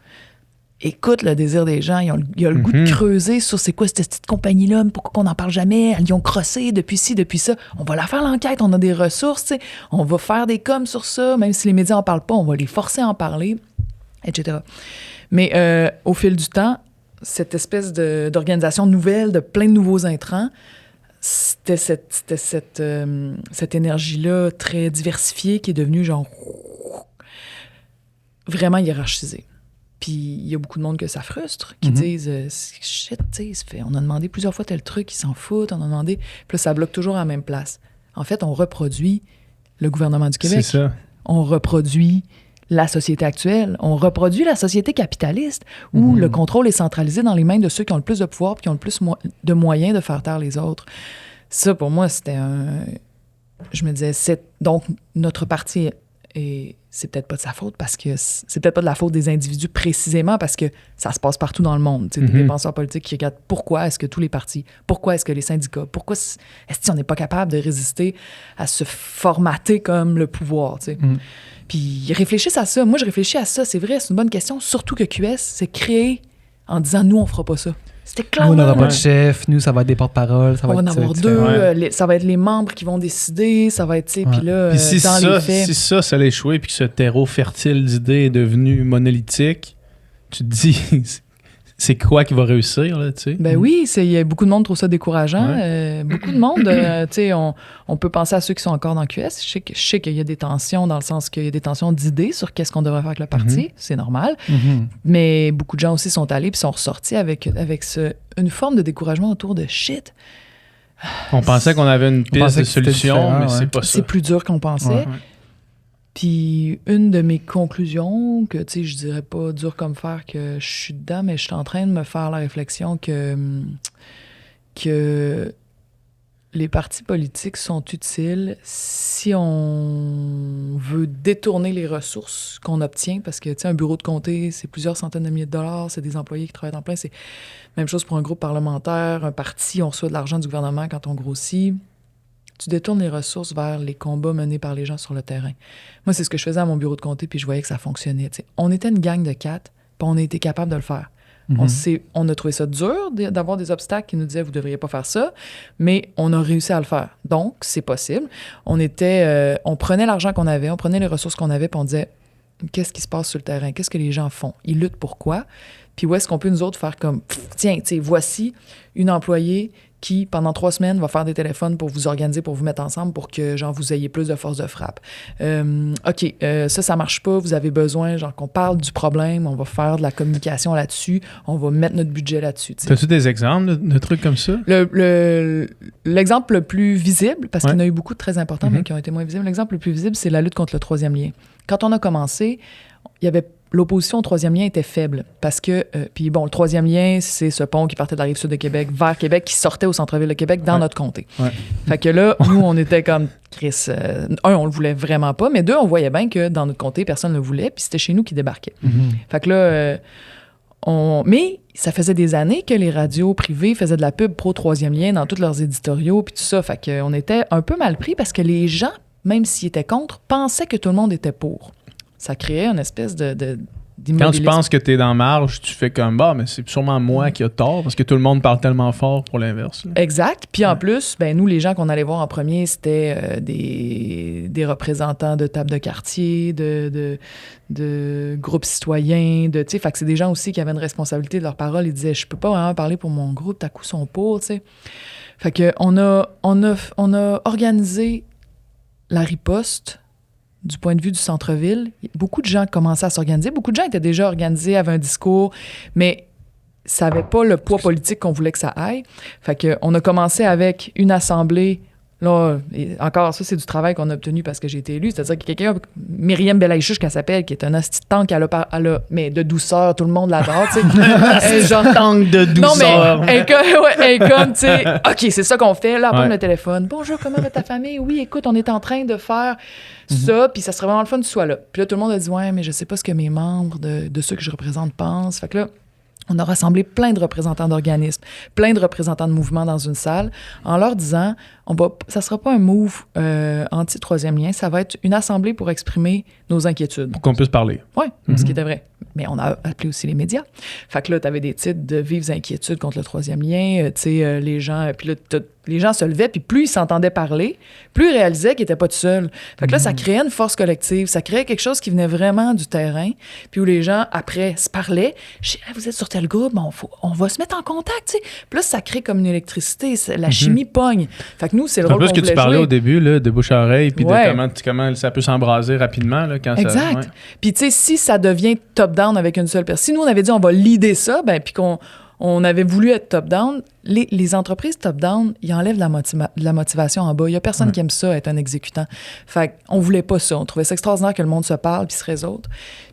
D: Écoute le désir des gens. Ils ont le goût de creuser sur c'est quoi cette petite compagnie-là, pourquoi on n'en parle jamais, ils ont crossé depuis ci, depuis ça. On va la faire l'enquête, on a des ressources, t'sais. On va faire des coms sur ça, même si les médias n'en parlent pas, on va les forcer à en parler, etc. Mais au fil du temps, cette espèce d'organisation nouvelle, de plein de nouveaux intrants, c'était cette énergie-là très diversifiée qui est devenue genre vraiment hiérarchisée. Puis il y a beaucoup de monde que ça frustre, qui disent shit, tu sais, on a demandé plusieurs fois tel truc, ils s'en foutent, on a demandé. Puis là, ça bloque toujours à la même place. En fait, on reproduit le gouvernement du Québec.
B: C'est ça.
D: On reproduit la société actuelle. On reproduit la société capitaliste où le contrôle est centralisé dans les mains de ceux qui ont le plus de pouvoir et qui ont le plus de moyens de faire taire les autres. Ça, pour moi, c'était un. Je me disais, donc, notre parti. Et c'est peut-être pas de sa faute parce que c'est peut-être pas de la faute des individus précisément parce que ça se passe partout dans le monde. Des penseurs politiques qui regardent pourquoi est-ce que tous les partis, pourquoi est-ce que les syndicats, pourquoi est-ce qu'on n'est pas capable de résister à se formater comme le pouvoir. Puis ils réfléchissent à ça. Moi, je réfléchis à ça. C'est vrai, c'est une bonne question. Surtout que QS, c'est créé en disant nous, on fera pas ça. C'était clair.
C: Nous, on n'aura pas de chef. Nous, ça va être des porte-paroles.
D: On va en avoir deux. Ça va être les membres qui vont décider. Ça va être, tu sais, puis là,
B: puis si
D: dans les faits...
B: Si ça allait échouer puis que ce terreau fertile d'idées est devenu monolithique, tu te dis, c'est quoi qui va réussir, là, tu sais?
D: Ben oui, beaucoup de monde trouve ça décourageant. Beaucoup de monde, tu sais, on peut penser à ceux qui sont encore dans QS. Je sais qu'il y a des tensions dans le sens qu'il y a des tensions d'idées sur qu'est-ce qu'on devrait faire avec le parti. C'est normal. Mais beaucoup de gens aussi sont allés puis sont ressortis avec une forme de découragement autour de shit.
B: On pensait qu'on avait une piste de solution, mais c'est pas ça.
D: C'est plus dur qu'on pensait. Puis une de mes conclusions, que tu sais, je dirais pas dur comme fer que je suis dedans, mais je suis en train de me faire la réflexion que les partis politiques sont utiles si on veut détourner les ressources qu'on obtient, parce que, tu sais, un bureau de comté, c'est plusieurs centaines de milliers de dollars, c'est des employés qui travaillent en plein, c'est la même chose pour un groupe parlementaire, un parti, on reçoit de l'argent du gouvernement quand on grossit. Tu détournes les ressources vers les combats menés par les gens sur le terrain. Moi, c'est ce que je faisais à mon bureau de comté, puis je voyais que ça fonctionnait. T'sais. On était une gang de 4, puis on a été capable de le faire. On a trouvé ça dur d'avoir des obstacles qui nous disaient « vous ne devriez pas faire ça », mais on a réussi à le faire. Donc, c'est possible. On prenait l'argent qu'on avait, on prenait les ressources qu'on avait, puis on disait « qu'est-ce qui se passe sur le terrain? Qu'est-ce que les gens font? Ils luttent pourquoi? Puis où est-ce qu'on peut, nous autres, faire comme « tiens, voici une employée qui, pendant 3 semaines, va faire des téléphones pour vous organiser, pour vous mettre ensemble, pour que, genre, vous ayez plus de force de frappe. OK, ça marche pas, vous avez besoin, genre, qu'on parle du problème, on va faire de la communication là-dessus, on va mettre notre budget là-dessus.
B: As-tu des exemples de trucs comme ça?
D: L'exemple le plus visible, parce qu'il y en a eu beaucoup de très importants, mais qui ont été moins visibles, l'exemple le plus visible, c'est la lutte contre le troisième lien. Quand on a commencé, il y avait l'opposition au troisième lien était faible parce que, puis bon, le troisième lien, c'est ce pont qui partait de la Rive-Sud de Québec vers Québec, qui sortait au centre-ville de Québec dans notre comté. Fait que là, nous, on était comme, Chris, on le voulait vraiment pas, mais 2, on voyait bien que dans notre comté, personne ne le voulait, puis c'était chez nous qui débarquait. Fait que là, mais ça faisait des années que les radios privées faisaient de la pub pro-troisième lien dans tous leurs éditoriaux, puis tout ça. Fait qu'on était un peu mal pris parce que les gens, même s'ils étaient contre, pensaient que tout le monde était pour. Ça créait une espèce d'immobilisme.
B: Quand tu penses que tu es dans marge, tu fais comme mais c'est sûrement moi qui a tort parce que tout le monde parle tellement fort pour l'inverse. Là.
D: Exact. Puis en plus, nous, les gens qu'on allait voir en premier, c'était des représentants de tables de quartier, de groupes citoyens, fait que c'est des gens aussi qui avaient une responsabilité de leur parole. Ils disaient, je peux pas vraiment parler pour mon groupe, t'as coup sont pour, tu sais. Fait que on a organisé la riposte du point de vue du centre-ville. Beaucoup de gens commençaient à s'organiser. Beaucoup de gens étaient déjà organisés, avaient un discours, mais ça n'avait pas le poids politique qu'on voulait que ça aille. Fait qu'on a commencé avec une assemblée Là, encore, ça, c'est du travail qu'on a obtenu parce que j'ai été élue. C'est-à-dire que quelqu'un, Myriam Belaïchouche, qu'elle s'appelle, qui est un hostie de tank, elle a, mais de douceur, tout le monde l'adore, tu sais. Genre
B: tank de douceur.
D: Non, mais elle est comme, tu sais, OK, c'est ça qu'on fait. Là, elle prend le téléphone. Bonjour, comment va ta famille? Oui, écoute, on est en train de faire ça, puis ça serait vraiment le fun que tu sois là. Puis là, tout le monde a dit, ouais, mais je sais pas ce que mes membres de ceux que je représente pensent. Fait que là, on a rassemblé plein de représentants d'organismes, plein de représentants de mouvements dans une salle, en leur disant, ça sera pas un move anti-troisième lien, ça va être une assemblée pour exprimer nos inquiétudes.
B: Pour qu'on puisse parler.
D: Oui, ce qui était vrai. Mais on a appelé aussi les médias. Fait que là, tu avais des titres de « Vives inquiétudes contre le troisième lien », tu sais, les gens... Puis là, les gens se levaient, puis plus ils s'entendaient parler, plus ils réalisaient qu'ils n'étaient pas tout seuls. Fait que là, ça créait une force collective, ça créait quelque chose qui venait vraiment du terrain, puis où les gens, après, se parlaient. Je dis, vous êtes sur tel groupe, on va se mettre en contact, tu sais. Puis là, ça crée comme une électricité, la chimie pogne. Fait que nous, c'est le rôle qu'on voulait jouer.
B: En plus que tu parlais au début, là, de bouche à oreille, puis de comment ça peut s'embraser rapidement. Là, quand
D: exact.
B: Ça,
D: Puis, tu sais, si ça devient top-down avec une seule personne, si nous, on avait dit on va leader ça, ben puis qu'on avait voulu être top-down, les entreprises top-down, ils enlèvent la motivation en bas. Il n'y a personne qui aime ça, être un exécutant. Fait qu'on voulait pas ça. On trouvait ça extraordinaire que le monde se parle puis se réseaute.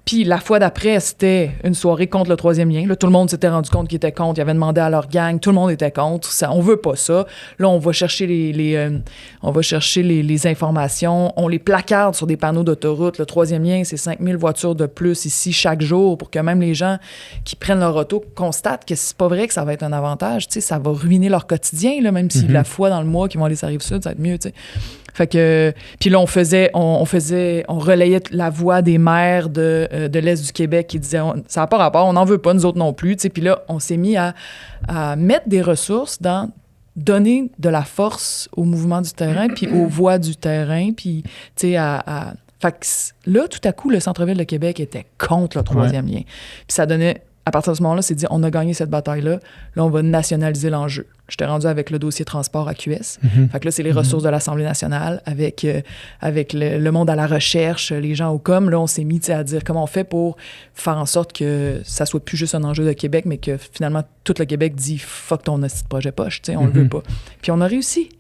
D: Puis la fois d'après, c'était une soirée contre le troisième lien. Là, tout le monde s'était rendu compte qu'ils étaient contre. Ils avaient demandé à leur gang. Tout le monde était contre. Ça, on veut pas ça. Là, on va chercher les informations. On les placarde sur des panneaux d'autoroute. Le troisième lien, c'est 5000 voitures de plus ici chaque jour pour que même les gens qui prennent leur auto constatent que c'est pas vrai que ça va être un avantage. Tu sais, ça va ruiner leur quotidien, là, même si la fois dans le mois qu'ils vont aller sur la Rive-Sud, ça va être mieux, tu sais. Fait que... Puis là, on relayait la voix des maires de l'Est du Québec qui disaient « ça n'a pas rapport, on n'en veut pas, nous autres non plus », tu sais. Puis là, on s'est mis à mettre des ressources dans donner de la force au mouvement du terrain puis aux voix du terrain, puis, tu sais, Fait que là, tout à coup, le centre-ville de Québec était contre le troisième lien. Puis ça donnait... À partir de ce moment-là, c'est dit, on a gagné cette bataille-là. Là, on va nationaliser l'enjeu. J'étais rendu avec le dossier transport à QS. Fait que là, c'est les ressources de l'Assemblée nationale avec le monde à la recherche, les gens au com. Là, on s'est mis à dire comment on fait pour faire en sorte que ça soit plus juste un enjeu de Québec, mais que finalement, tout le Québec dit « fuck ton petit projet poche », on le veut pas. Puis on a réussi.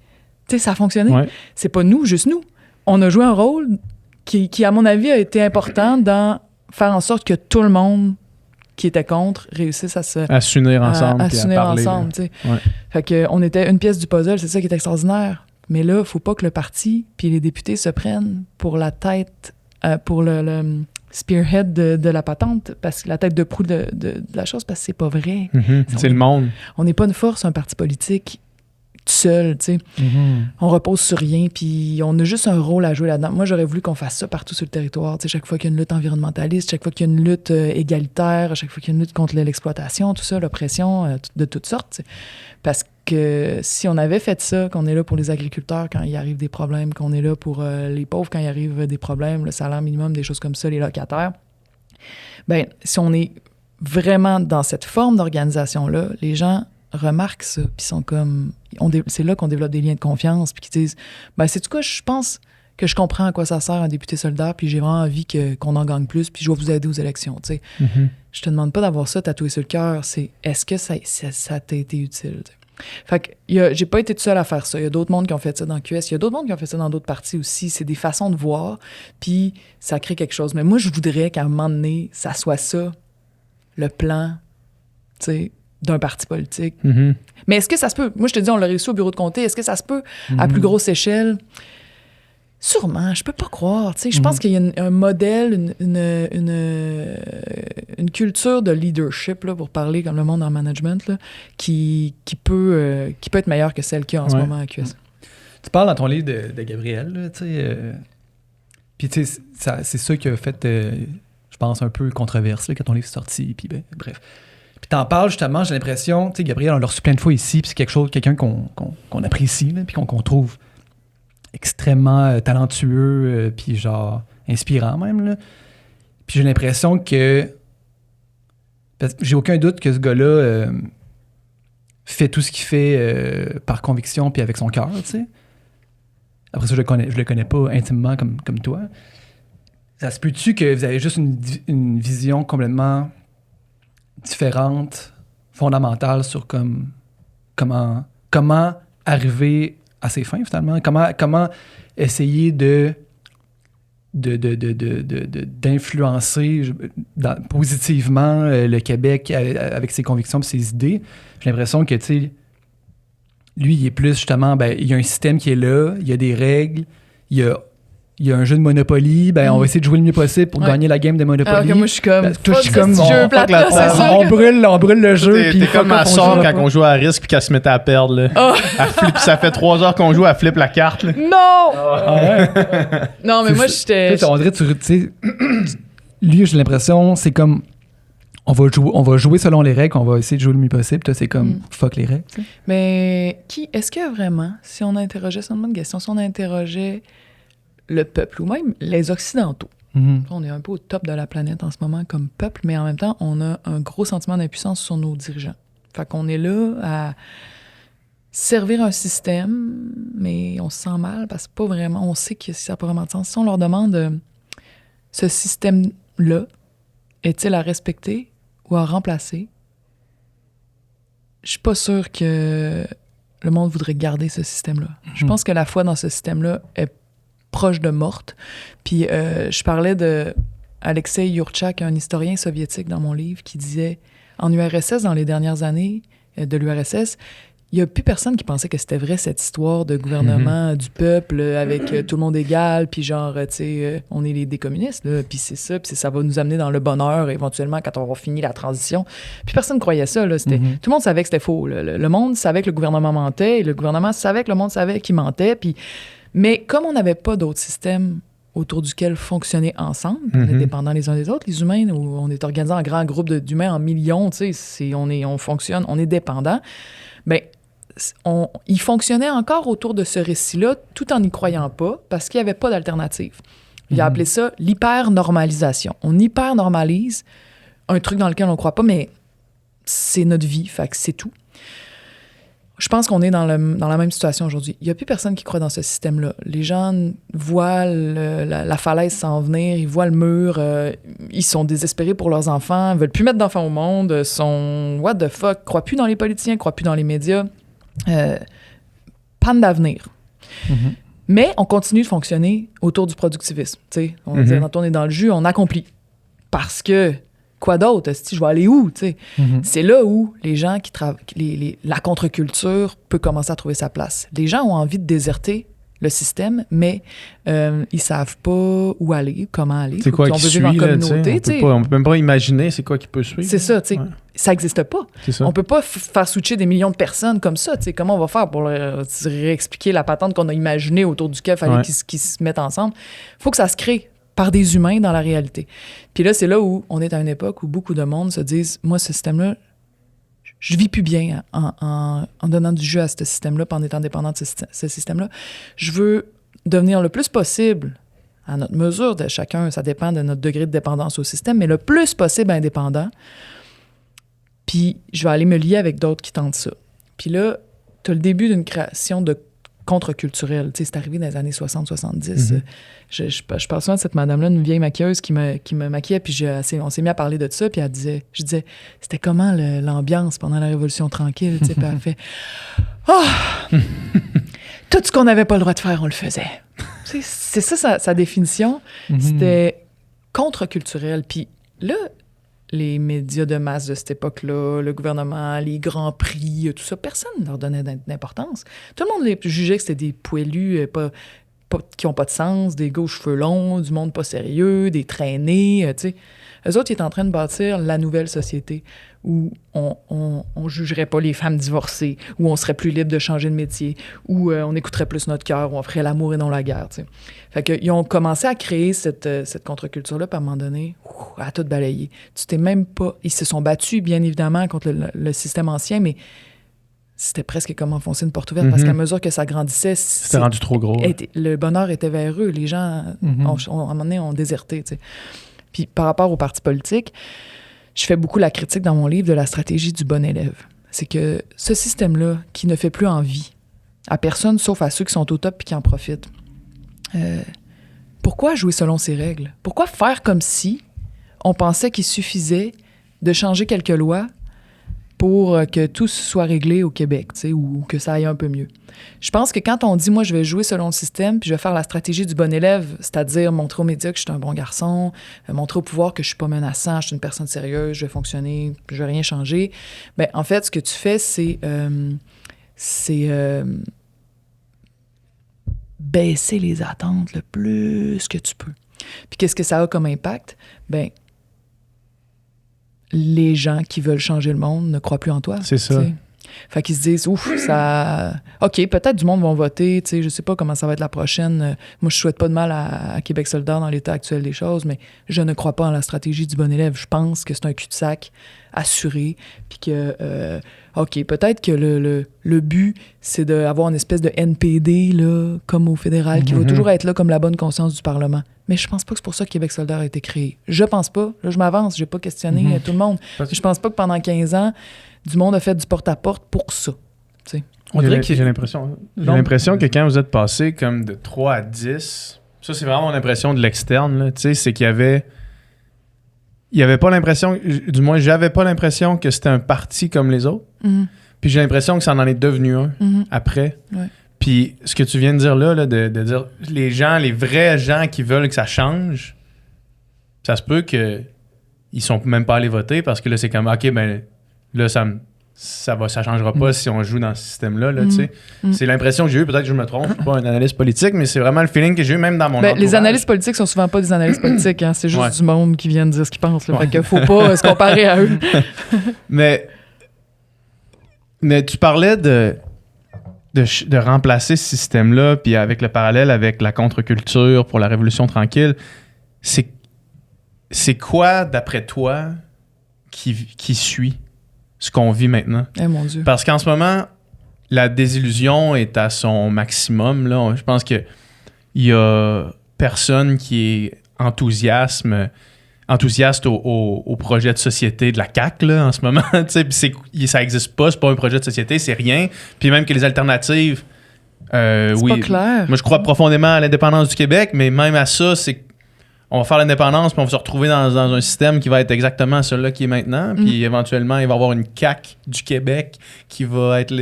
D: Tu sais, ça a fonctionné. Ouais. C'est pas nous, juste nous. On a joué un rôle qui, à mon avis, a été important dans faire en sorte que tout le monde qui étaient contre réussissent à
B: s'unir ensemble.
D: À s'unir ensemble, tu sais. Fait qu'on était une pièce du puzzle, c'est ça qui est extraordinaire. Mais là, il ne faut pas que le parti puis les députés se prennent pour la tête, pour le spearhead de la patente, parce que la tête de proue de la chose, parce que c'est pas vrai.
B: C'est le monde. On
D: n'est pas une force, un parti politique tout seul, tu sais. On repose sur rien, puis on a juste un rôle à jouer là-dedans. Moi, j'aurais voulu qu'on fasse ça partout sur le territoire, tu sais, chaque fois qu'il y a une lutte environnementaliste, chaque fois qu'il y a une lutte égalitaire, chaque fois qu'il y a une lutte contre l'exploitation, tout ça, l'oppression de toutes sortes, tu sais. Parce que si on avait fait ça, qu'on est là pour les agriculteurs quand il arrive des problèmes, qu'on est là pour les pauvres quand il arrive des problèmes, le salaire minimum, des choses comme ça, les locataires, ben si on est vraiment dans cette forme d'organisation-là, les gens remarquent ça, puis sont comme... c'est là qu'on développe des liens de confiance, puis qui disent, ben c'est tout cas, je pense que je comprends à quoi ça sert un député solidaire, puis j'ai vraiment envie qu'on en gagne plus, puis je vais vous aider aux élections, tu sais. Je te demande pas d'avoir ça tatoué sur le cœur, c'est est-ce que ça t'a été utile, t'sais. Fait que j'ai pas été tout seul à faire ça. Il y a d'autres mondes qui ont fait ça dans QS. Il y a d'autres mondes qui ont fait ça dans d'autres partis aussi. C'est des façons de voir, puis ça crée quelque chose. Mais moi, je voudrais qu'à un moment donné, ça soit ça, le plan, tu sais, d'un parti politique. Mais est-ce que ça se peut? Moi, je te dis, on l'a réussi au bureau de comté. Est-ce que ça se peut à plus grosse échelle? Sûrement. Je peux pas croire. Tu sais, je pense qu'il y a un modèle, une culture de leadership, là, pour parler comme le monde en management, là, qui peut être meilleure que celle qu'il y a en ce moment à QS.
C: Tu parles dans ton livre de Gabriel, tu sais. Puis, tu sais, c'est ça qui a fait, je pense, un peu controverse là, quand ton livre est sorti. Puis, bref. Puis t'en parles justement, j'ai l'impression, tu sais, Gabriel, on l'a reçu plein de fois ici, puis c'est quelqu'un qu'on apprécie, là, puis qu'on trouve extrêmement talentueux, puis genre inspirant même, là. Puis j'ai l'impression que... j'ai aucun doute que ce gars-là fait tout ce qu'il fait par conviction puis avec son cœur, tu sais. Après ça, je le connais pas intimement comme toi. Ça se peut-tu que vous avez juste une vision complètement différente, fondamentale sur comment arriver à ses fins, finalement. Comment essayer d'influencer positivement le Québec avec ses convictions et ses idées. J'ai l'impression que, tu sais, lui, il est plus, justement, il y a un système qui est là, il y a des règles, il y a un jeu de Monopoly, on va essayer de jouer le mieux possible pour gagner la game de Monopoly.
D: Alors que moi, je suis comme...
C: on brûle le jeu.
B: T'es comme ma soeur quand on joue à risque puis qu'elle se mettait à perdre. Là.
D: Oh.
B: Elle flippe, ça fait 3 heures qu'on joue, elle flippe la carte. Là.
D: Non! Non, mais moi, j'étais...
C: On dirait, tu sais, lui, j'ai l'impression, c'est comme... On va jouer selon les règles, on va essayer de jouer le mieux possible. Toi, c'est comme fuck les règles. T'sais.
D: Mais est-ce que vraiment, si on interrogeait, c'est une bonne question, si on interrogeait le peuple ou même les Occidentaux, on est un peu au top de la planète en ce moment comme peuple, mais en même temps, on a un gros sentiment d'impuissance sur nos dirigeants. Fait qu'on est là à servir un système, mais on se sent mal parce que pas vraiment, on sait que ça n'a pas vraiment de sens. Si on leur demande ce système-là, est-il à respecter ou à remplacer? Je suis pas sûre que le monde voudrait garder ce système-là. Je pense que la foi dans ce système-là est proche de morte. Puis je parlais de Alexei Yurchak, un historien soviétique dans mon livre, qui disait, en URSS, dans les dernières années de l'URSS, il n'y a plus personne qui pensait que c'était vrai, cette histoire de gouvernement du peuple avec tout le monde égal, puis genre, tu sais, on est des communistes, là, puis c'est ça, puis ça va nous amener dans le bonheur éventuellement quand on aura fini la transition. Puis personne ne croyait ça, là. Tout le monde savait que c'était faux. Le monde savait que le gouvernement mentait, et le gouvernement savait que le monde savait qu'il mentait, puis... Mais comme on n'avait pas d'autres systèmes autour duquel fonctionner ensemble, on est dépendants les uns des autres, les humains, où on est organisé en grands groupes d'humains, en millions, tu sais, on fonctionne, on est dépendants, bien, il fonctionnait encore autour de ce récit-là, tout en n'y croyant pas, parce qu'il n'y avait pas d'alternative. Il a appelé ça l'hyper-normalisation. On hyper-normalise un truc dans lequel on ne croit pas, mais c'est notre vie, fait que c'est tout. Je pense qu'on est dans la même situation aujourd'hui. Il n'y a plus personne qui croit dans ce système-là. Les gens voient la falaise s'en venir, ils voient le mur, ils sont désespérés pour leurs enfants, ne veulent plus mettre d'enfants au monde, sont what the fuck, ne croient plus dans les politiciens, ne croient plus dans les médias. Panne d'avenir. Mais on continue de fonctionner autour du productivisme. On est dans le jus, on accomplit. Parce que quoi d'autre? Je vais aller où? C'est là où les gens qui travaillent, la contre-culture peut commencer à trouver sa place. Les gens ont envie de déserter le système, mais ils savent pas où aller, comment aller.
B: C'est quoi qui suit, en communauté, on peut même pas imaginer c'est quoi qui peut suivre.
D: C'est ça, tu sais. Ça n'existe pas. On peut pas faire switcher des millions de personnes comme ça. Comment on va faire pour réexpliquer la patente qu'on a imaginée autour duquel il fallait qu'ils se mettent ensemble? Il faut que ça se crée par des humains dans la réalité. Puis là, c'est là où on est à une époque où beaucoup de monde se disent, moi, ce système-là, je vis plus bien en donnant du jeu à ce système-là, en étant dépendant de ce système-là. Je veux devenir le plus possible, à notre mesure de chacun, ça dépend de notre degré de dépendance au système, mais le plus possible indépendant. Puis je vais aller me lier avec d'autres qui tentent ça. Puis là, tu as le début d'une création de contre-culturel. C'est arrivé dans les années 60-70. Je parle souvent de cette madame-là, une vieille maquilleuse qui me maquillait, puis on s'est mis à parler de ça, puis je disais, c'était comment l'ambiance pendant la Révolution tranquille? Puis elle fait « Oh! Tout ce qu'on n'avait pas le droit de faire, on le faisait. » C'est ça sa définition. C'était contre-culturel. Puis là, les médias de masse de cette époque-là, le gouvernement, les grands prix, tout ça, personne ne leur donnait d'importance. Tout le monde les jugeait que c'était des poilus qui n'ont pas de sens, des gars aux cheveux longs, du monde pas sérieux, des traînés, tu sais. Eux autres, ils étaient en train de bâtir la nouvelle société où on jugerait pas les femmes divorcées, où on serait plus libre de changer de métier, où on écouterait plus notre cœur, où on ferait l'amour et non la guerre, tu sais. Fait qu'ils ont commencé à créer cette contre-culture-là, puis à un moment donné, à tout balayer. Tu t'es même pas... Ils se sont battus, bien évidemment, contre le système ancien, mais c'était presque comme enfoncer une porte ouverte, parce qu'à mesure que ça grandissait...
B: C'était rendu trop gros.
D: Le bonheur était vers eux. Les gens, à un moment donné, ont déserté, tu sais. Puis par rapport aux partis politiques, je fais beaucoup la critique dans mon livre de la stratégie du bon élève. C'est que ce système-là, qui ne fait plus envie à personne, sauf à ceux qui sont au top et qui en profitent, pourquoi jouer selon ces règles? Pourquoi faire comme si on pensait qu'il suffisait de changer quelques lois pour que tout soit réglé au Québec, tu sais, ou que ça aille un peu mieux. Je pense que quand on dit, moi, je vais jouer selon le système, puis je vais faire la stratégie du bon élève, c'est-à-dire montrer aux médias que je suis un bon garçon, montrer au pouvoir que je suis pas menaçant, je suis une personne sérieuse, je vais fonctionner, je vais rien changer, bien, en fait, ce que tu fais, c'est baisser les attentes le plus que tu peux. Puis qu'est-ce que ça a comme impact? Bien, les gens qui veulent changer le monde ne croient plus en toi.
B: C'est ça.
D: T'sais. Fait qu'ils se disent, ouf, ça... OK, peut-être du monde vont voter, tu sais, je sais pas comment ça va être la prochaine. Moi, je souhaite pas de mal à Québec solidaire dans l'état actuel des choses, mais je ne crois pas en la stratégie du bon élève. Je pense que c'est un cul-de-sac assuré, puis que, OK, peut-être que le but, c'est d'avoir une espèce de NPD, là, comme au fédéral, qui va toujours être là comme la bonne conscience du Parlement. Mais je pense pas que c'est pour ça que Québec solidaire a été créé. Je pense pas. Là, je m'avance, j'ai pas questionné tout le monde. Je pense pas que pendant 15 ans, du monde a fait du porte-à-porte pour ça. T'sais.
C: On dirait
B: J'ai l'impression que quand vous êtes passé comme de 3 à 10, ça c'est vraiment mon impression de l'externe, là, c'est qu'il y avait pas l'impression, du moins j'avais pas l'impression que c'était un parti comme les autres. Puis j'ai l'impression que ça en est devenu un après.
D: Ouais.
B: Puis ce que tu viens de dire là de dire les vrais gens qui veulent que ça change, ça se peut que ils sont même pas allés voter parce que là c'est comme OK, ben là ça changera pas si on joue dans ce système-là. Là, c'est l'impression que j'ai eue, peut-être que je me trompe, je suis pas un analyste politique, mais c'est vraiment le feeling que j'ai eu même dans mon entourage.
D: Les analystes politiques sont souvent pas des analystes politiques, hein, c'est juste du monde qui vient de dire ce qu'ils pensent. Là, fait qu'il faut pas se comparer à eux.
B: mais tu parlais de remplacer ce système-là, puis avec le parallèle avec la contre-culture pour la Révolution tranquille, c'est quoi, d'après toi, qui suit ce qu'on vit maintenant?
D: Eh mon Dieu.
B: Parce qu'en ce moment, la désillusion est à son maximum. Là. Je pense qu'il y a personne qui est enthousiaste au projet de société de la CAQ là, en ce moment. Ça n'existe pas, c'est pas un projet de société, c'est rien. Puis même que les alternatives...
D: c'est pas clair.
B: Moi, je crois profondément à l'indépendance du Québec, mais même à ça, c'est on va faire l'indépendance, puis on va se retrouver dans un système qui va être exactement celui-là qui est maintenant. Puis éventuellement, il va y avoir une CAQ du Québec qui va être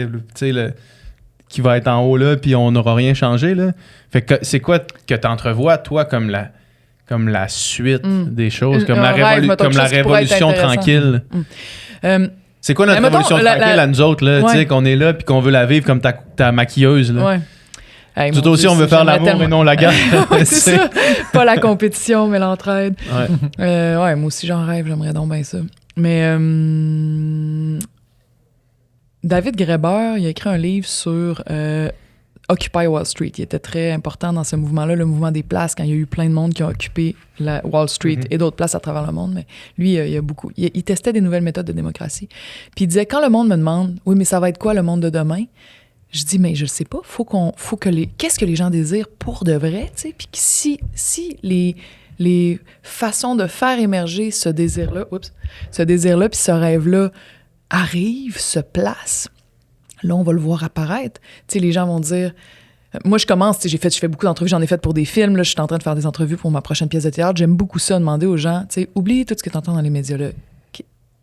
B: qui va être en haut là, puis on n'aura rien changé. Là. Fait que c'est quoi que tu entrevois, toi, comme la suite des choses, comme la révolution tranquille? C'est quoi notre révolution tranquille à nous autres, là, qu'on est là puis qu'on veut la vivre comme ta maquilleuse? Là?
D: Ouais. Hey,
B: tout aussi, on veut faire l'amour et non la guerre.
D: Ouais, c'est ça. Pas la compétition, mais l'entraide. Ouais. Moi aussi, j'en rêve. J'aimerais donc bien ça. Mais David Graeber, il a écrit un livre sur Occupy Wall Street. Il était très important dans ce mouvement-là, le mouvement des places, quand il y a eu plein de monde qui ont occupé la Wall Street et d'autres places à travers le monde. Mais lui, il testait des nouvelles méthodes de démocratie. Puis il disait, quand le monde me demande, oui, mais ça va être quoi le monde de demain? Je dis, mais je le sais pas. Qu'est-ce que les gens désirent pour de vrai, tu sais? Puis si les façons de faire émerger ce désir-là, puis ce rêve-là arrivent, se placent, là, on va le voir apparaître. Tu sais, les gens vont dire... Moi, je commence, je fais beaucoup d'entrevues, j'en ai fait pour des films, là, je suis en train de faire des entrevues pour ma prochaine pièce de théâtre. J'aime beaucoup ça, demander aux gens, tu sais, oublie tout ce que tu entends dans les médias, là.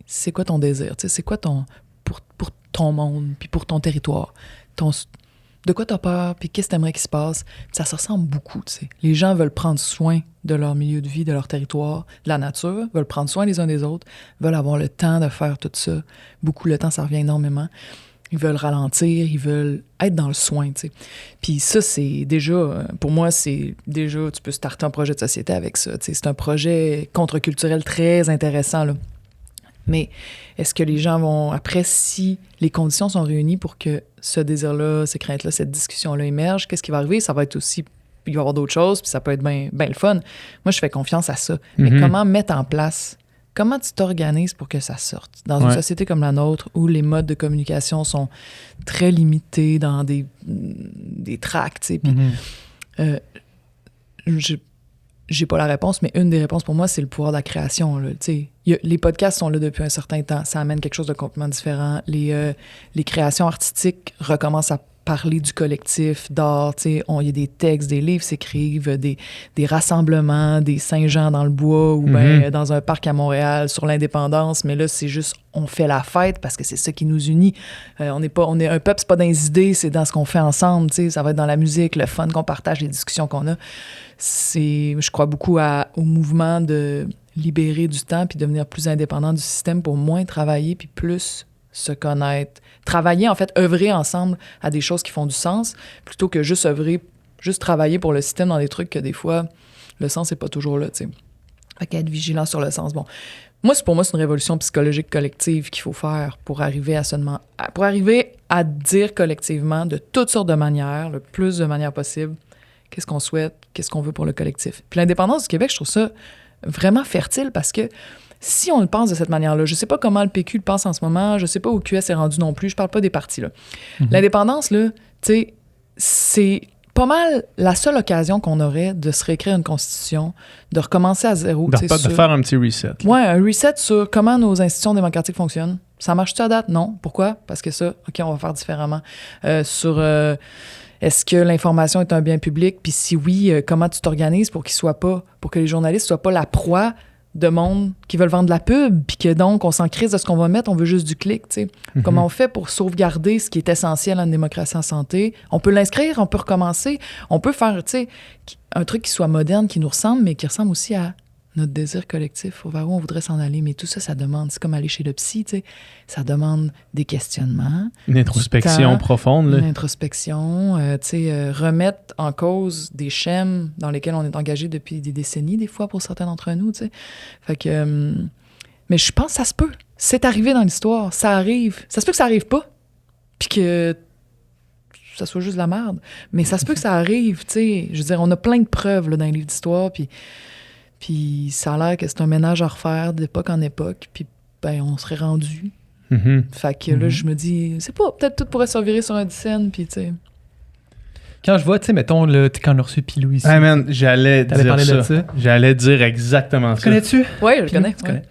D: C'est quoi ton désir? Tu sais, c'est quoi pour ton monde, puis pour ton territoire? De quoi t'as peur, puis qu'est-ce que t'aimerais qu'il se passe? Puis ça se ressemble beaucoup, tu sais. Les gens veulent prendre soin de leur milieu de vie, de leur territoire, de la nature, veulent prendre soin les uns des autres, veulent avoir le temps de faire tout ça. Beaucoup, le temps, ça revient énormément. Ils veulent ralentir, ils veulent être dans le soin, tu sais. Puis ça, c'est déjà, pour moi, tu peux starter un projet de société avec ça, tu sais. C'est un projet contre-culturel très intéressant, là. Mais est-ce que les gens vont, après, si les conditions sont réunies pour que ce désir-là, ces craintes-là, cette discussion-là émerge, qu'est-ce qui va arriver? Ça va être aussi, il va y avoir d'autres choses, puis ça peut être bien le fun. Moi, je fais confiance à ça. Mais comment mettre en place, comment tu t'organises pour que ça sorte? Dans une société comme la nôtre, où les modes de communication sont très limités dans des tracts, tu sais, puis j'ai pas la réponse, mais une des réponses pour moi, c'est le pouvoir de la création. Là. Les podcasts sont là depuis un certain temps. Ça amène quelque chose de complètement différent. Les créations artistiques recommencent à parler du collectif d'art. Il y a des textes, des livres s'écrivent, des rassemblements, des Saint-Jean dans le bois ou ben, dans un parc à Montréal sur l'indépendance. Mais là, c'est juste, on fait la fête parce que c'est ça qui nous unit. On est un peuple, c'est pas dans les idées, c'est dans ce qu'on fait ensemble. Ça va être dans la musique, le fun qu'on partage, les discussions qu'on a. Je crois beaucoup au mouvement de libérer du temps puis devenir plus indépendant du système pour moins travailler puis plus se connaître. Travailler, en fait, œuvrer ensemble à des choses qui font du sens, plutôt que juste œuvrer, juste travailler pour le système dans des trucs que des fois, le sens n'est pas toujours là, tu sais. Fait qu'être vigilant sur le sens. Bon, pour moi, c'est une révolution psychologique collective qu'il faut faire pour arriver à dire collectivement, de toutes sortes de manières, le plus de manières possible, qu'est-ce qu'on souhaite, qu'est-ce qu'on veut pour le collectif. Puis l'indépendance du Québec, je trouve ça vraiment fertile parce que si on le pense de cette manière-là, je ne sais pas comment le PQ le pense en ce moment, je ne sais pas où QS est rendu non plus, je ne parle pas des partis, là. L'indépendance, là, tu sais, c'est pas mal la seule occasion qu'on aurait de se réécrire une constitution, de recommencer à zéro.
B: De faire un petit reset.
D: Oui, un reset sur comment nos institutions démocratiques fonctionnent. Ça marche-tu à date? Non. Pourquoi? Parce que ça, OK, on va faire différemment. Est-ce que l'information est un bien public? Puis si oui, comment tu t'organises pour que les journalistes soient pas la proie de monde qui veulent vendre de la pub, puis que donc on s'en crise de ce qu'on va mettre, on veut juste du clic, tu sais. Comment on fait pour sauvegarder ce qui est essentiel en une démocratie en santé? On peut l'inscrire, on peut recommencer, on peut faire, tu sais, un truc qui soit moderne, qui nous ressemble, mais qui ressemble aussi à notre désir collectif, vers où on voudrait s'en aller. Mais tout ça, ça demande, c'est comme aller chez le psy, tu sais, ça demande des questionnements.
B: Une introspection profonde, là.
D: Une introspection, tu sais, remettre en cause des schèmes dans lesquels on est engagé depuis des décennies, des fois, pour certains d'entre nous, tu sais. Fait que... mais je pense que ça se peut. C'est arrivé dans l'histoire, ça arrive. Ça se peut que ça arrive pas, puis que ça soit juste de la merde. Mais ça se peut que ça arrive, tu sais. Je veux dire, on a plein de preuves, là, dans les livres d'histoire, puis ça a l'air que c'est un ménage à refaire d'époque en époque, puis ben on serait rendu. Fait que là, je me dis, c'est pas, peut-être tout pourrait se revirer sur un dizaine, puis tu sais.
C: Quand je vois, tu sais, mettons, quand on a reçu Pilou ici.
B: Ah man, j'allais dire ça. J'allais dire exactement ça.
C: Connais-tu?
D: Oui, je le connais.
C: Tu connais.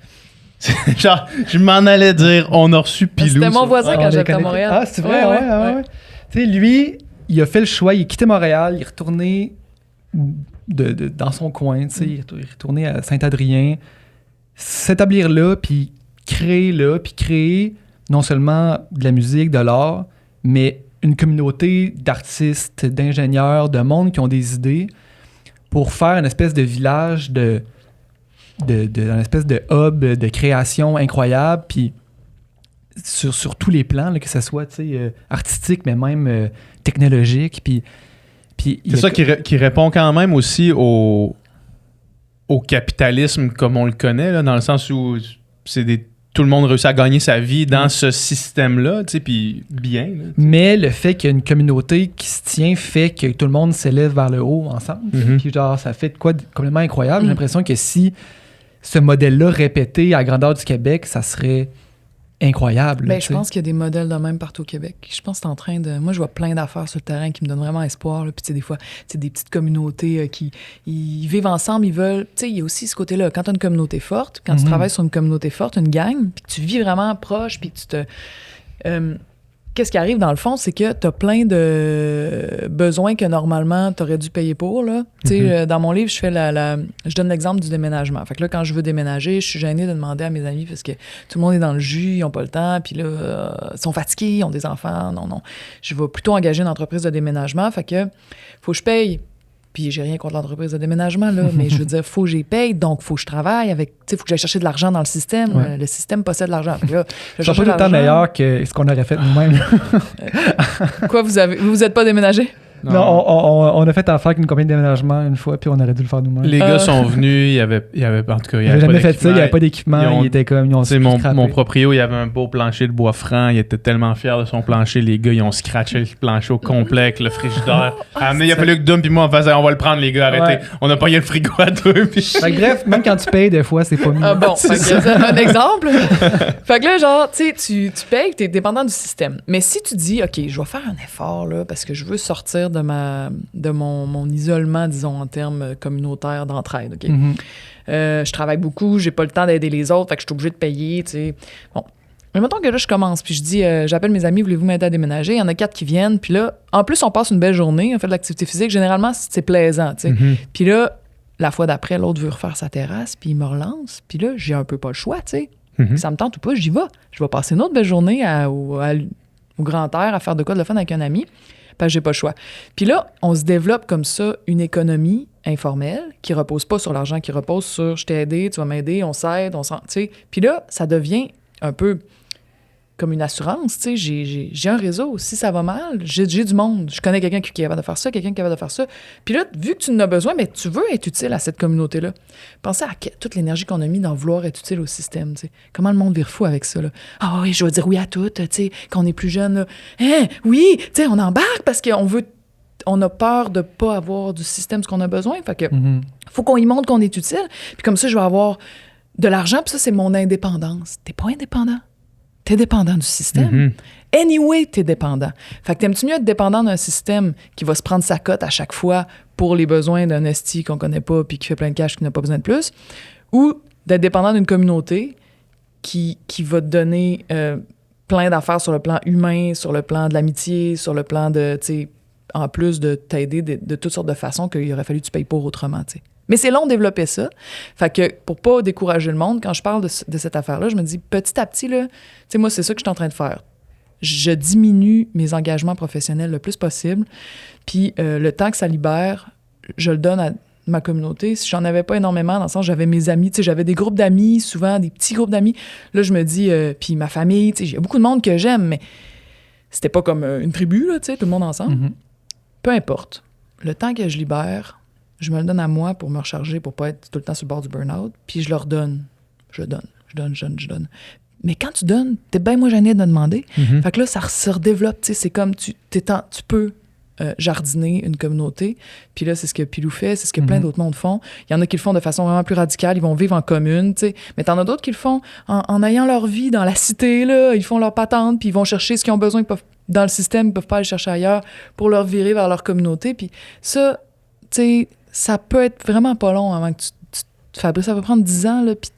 B: Genre, je m'en allais dire, on a reçu Pilou.
D: C'était mon voisin quand j'étais à Montréal.
C: Ah, c'est vrai? Ouais. Tu sais, lui, il a fait le choix, il a quitté Montréal, il est retourné dans son coin, tu sais, il est retourné à Saint-Adrien, s'établir là, puis créer non seulement de la musique, de l'art, mais une communauté d'artistes, d'ingénieurs, de monde qui ont des idées pour faire une espèce de village, une espèce de hub de création incroyable, puis sur tous les plans, là, que ce soit artistique, mais même technologique, puis
B: c'est ça qui répond quand même aussi au capitalisme comme on le connaît, là, dans le sens où tout le monde réussit à gagner sa vie dans ce système-là, tu sais, puis bien. Là,
C: mais le fait qu'il y a une communauté qui se tient fait que tout le monde s'élève vers le haut ensemble. Puis genre, ça fait de quoi complètement incroyable. J'ai l'impression que si ce modèle-là répété à la grandeur du Québec, ça serait incroyable.
D: Ben, je pense qu'il y a des modèles de même partout au Québec. Je pense que c'est en train de... Moi, je vois plein d'affaires sur le terrain qui me donnent vraiment espoir. Là. Puis, tu sais, des fois, c'est des petites communautés qui ils vivent ensemble, ils veulent... Tu sais, il y a aussi ce côté-là. Quand tu as une communauté forte, quand tu travailles sur une communauté forte, une gang, puis que tu vis vraiment proche, puis que tu te... qu'est-ce qui arrive, dans le fond, c'est que tu as plein de besoins que normalement tu aurais dû payer pour. Là. Dans mon livre, je fais je donne l'exemple du déménagement. Fait que là, quand je veux déménager, je suis gênée de demander à mes amis parce que tout le monde est dans le jus, ils n'ont pas le temps, puis là, ils sont fatigués, ils ont des enfants. Non. Je vais plutôt engager une entreprise de déménagement. Fait que faut que je paye. Puis j'ai rien contre l'entreprise de déménagement, là, mais je veux dire, faut que j'y paye, donc faut que je travaille avec, tu sais, faut que j'aille chercher de l'argent dans le système. Ouais. Le système possède l'argent. Là,
C: je suis pas tout le temps meilleur que ce qu'on aurait fait nous-mêmes.
D: Quoi, vous êtes pas déménagé?
C: Non, on a fait affaire avec une compagnie de déménagement une fois, puis on aurait dû le faire nous-mêmes.
B: Les gars sont venus, il y avait en tout cas, il y avait
C: jamais fait ça, il n'y avait pas d'équipement, ils étaient comme, ils ont
B: mon proprio, il avait un beau plancher de bois franc, il était tellement fier de son plancher, les gars, ils ont scratché le plancher au complet avec le frigidaire. Il a fallu que Dom puis moi, on va le prendre, les gars, arrêtez. Ouais. On a payé le frigo à deux. Puis...
C: bref, même quand tu payes, des fois, c'est pas mieux.
D: Ah bon, c'est un exemple. Fait que là, genre, tu sais, tu payes, t'es dépendant du système. Mais si tu dis, OK, je vais faire un effort, là, parce que je veux sortir de mon isolement, disons, en termes communautaires d'entraide. Okay? Je travaille beaucoup, j'ai pas le temps d'aider les autres, fait que je suis obligée de payer, tu sais. Bon. Mais mettons que là, je commence, puis je dis, j'appelle mes amis, voulez-vous m'aider à déménager? Il y en a 4 qui viennent, puis là, en plus, on passe une belle journée, on fait de l'activité physique. Généralement, c'est plaisant, tu sais. Puis là, la fois d'après, l'autre veut refaire sa terrasse, puis il me relance, puis là, j'ai un peu pas le choix, tu sais. Ça me tente ou pas, j'y vais. Je vais passer une autre belle journée au grand air à faire de quoi de le fun avec un ami, parce que j'ai pas le choix. Puis là, on se développe comme ça une économie informelle qui repose pas sur l'argent, qui repose sur je t'ai aidé, tu vas m'aider, on s'aide, tu sais. Puis là, ça devient un peu comme une assurance, tu sais, j'ai un réseau. Si ça va mal, j'ai du monde. Je connais quelqu'un qui est capable de faire ça, quelqu'un qui est capable de faire ça. Puis là, vu que tu en as besoin, mais tu veux être utile à cette communauté-là. Pensez à toute l'énergie qu'on a mis dans vouloir être utile au système, tu sais. Comment le monde vire fou avec ça, là. Ah oui, je vais dire oui à tout, tu sais, quand on est plus jeune, là. Hein, oui, tu sais, on embarque parce on a peur de pas avoir du système ce qu'on a besoin. Fait que faut qu'on y montre qu'on est utile. Puis comme ça, je vais avoir de l'argent, puis ça, c'est mon indépendance. T'es pas indépendant. T'es dépendant du système. Anyway, t'es dépendant. Fait que t'aimes-tu mieux être dépendant d'un système qui va se prendre sa cote à chaque fois pour les besoins d'un esti qu'on connaît pas puis qui fait plein de cash qui n'a pas besoin de plus, ou d'être dépendant d'une communauté qui va te donner plein d'affaires sur le plan humain, sur le plan de l'amitié, sur le plan de, tu sais, en plus de t'aider de toutes sortes de façons qu'il aurait fallu que tu payes pour autrement, tu sais. Mais c'est long de développer ça. Fait que pour pas décourager le monde, quand je parle de cette affaire-là, je me dis petit à petit, là, tu sais, moi, c'est ça que je suis en train de faire. Je diminue mes engagements professionnels le plus possible. Puis le temps que ça libère, je le donne à ma communauté. Si j'en avais pas énormément, dans le sens, j'avais mes amis, tu sais, j'avais des groupes d'amis, souvent des petits groupes d'amis. Là, je me dis, puis ma famille, tu sais, j'ai beaucoup de monde que j'aime, mais c'était pas comme une tribu, là, tu sais, tout le monde ensemble. Peu importe. Le temps que je libère, je me le donne à moi pour me recharger, pour pas être tout le temps sur le bord du burn-out, puis je leur donne. Je donne. Mais quand tu donnes, t'es bien moins gêné de me demander. Fait que là, ça se redéveloppe, tu sais, c'est comme tu peux jardiner une communauté, puis là, c'est ce que Pilou fait, c'est ce que plein d'autres mondes font. Il y en a qui le font de façon vraiment plus radicale, ils vont vivre en commune, tu sais, mais t'en as d'autres qui le font en ayant leur vie dans la cité, là, ils font leur patente, puis ils vont chercher ce qu'ils ont besoin, ils peuvent, dans le système, ils peuvent pas aller chercher ailleurs pour leur virer vers leur communauté, puis ça, tu sais, ça peut être vraiment pas long avant que tu fabriques. Ça peut prendre 10 ans, là, puis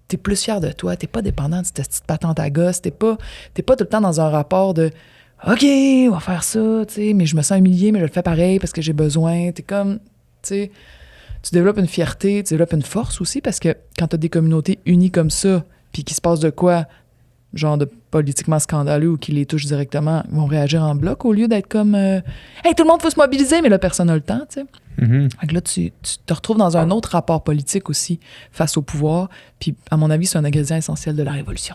D: t'es plus fier de toi. T'es pas dépendant de cette petite patente à gosse. T'es pas tout le temps dans un rapport de « OK, on va faire ça, tu sais, mais je me sens humilié, mais je le fais pareil parce que j'ai besoin. » T'es comme, tu sais, tu développes une fierté, tu développes une force aussi parce que quand t'as des communautés unies comme ça, puis qu'il se passe de quoi, genre de politiquement scandaleux ou qui les touche directement, ils vont réagir en bloc au lieu d'être comme hey, tout le monde faut se mobiliser, mais là, personne n'a le temps, tu sais. Fait que là, tu te retrouves dans un autre rapport politique aussi face au pouvoir, puis à mon avis, c'est un ingrédient essentiel de la révolution.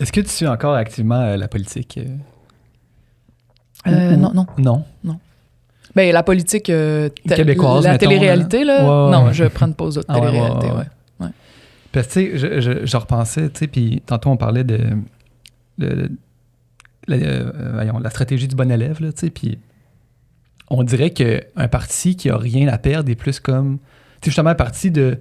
C: Est-ce que tu suis encore activement la politique?
D: Non. Ben, la politique
C: québécoise,
D: la
C: mettons,
D: télé-réalité, là,
C: ouais,
D: non,
C: ouais.
D: je prends une pause de télé-réalité, ouais.
C: Parce que, tu sais, je repensais, tu sais, puis tantôt, on parlait de la stratégie du bon élève, là, tu sais, puis on dirait qu'un parti qui a rien à perdre est plus comme, tu sais, justement, un parti de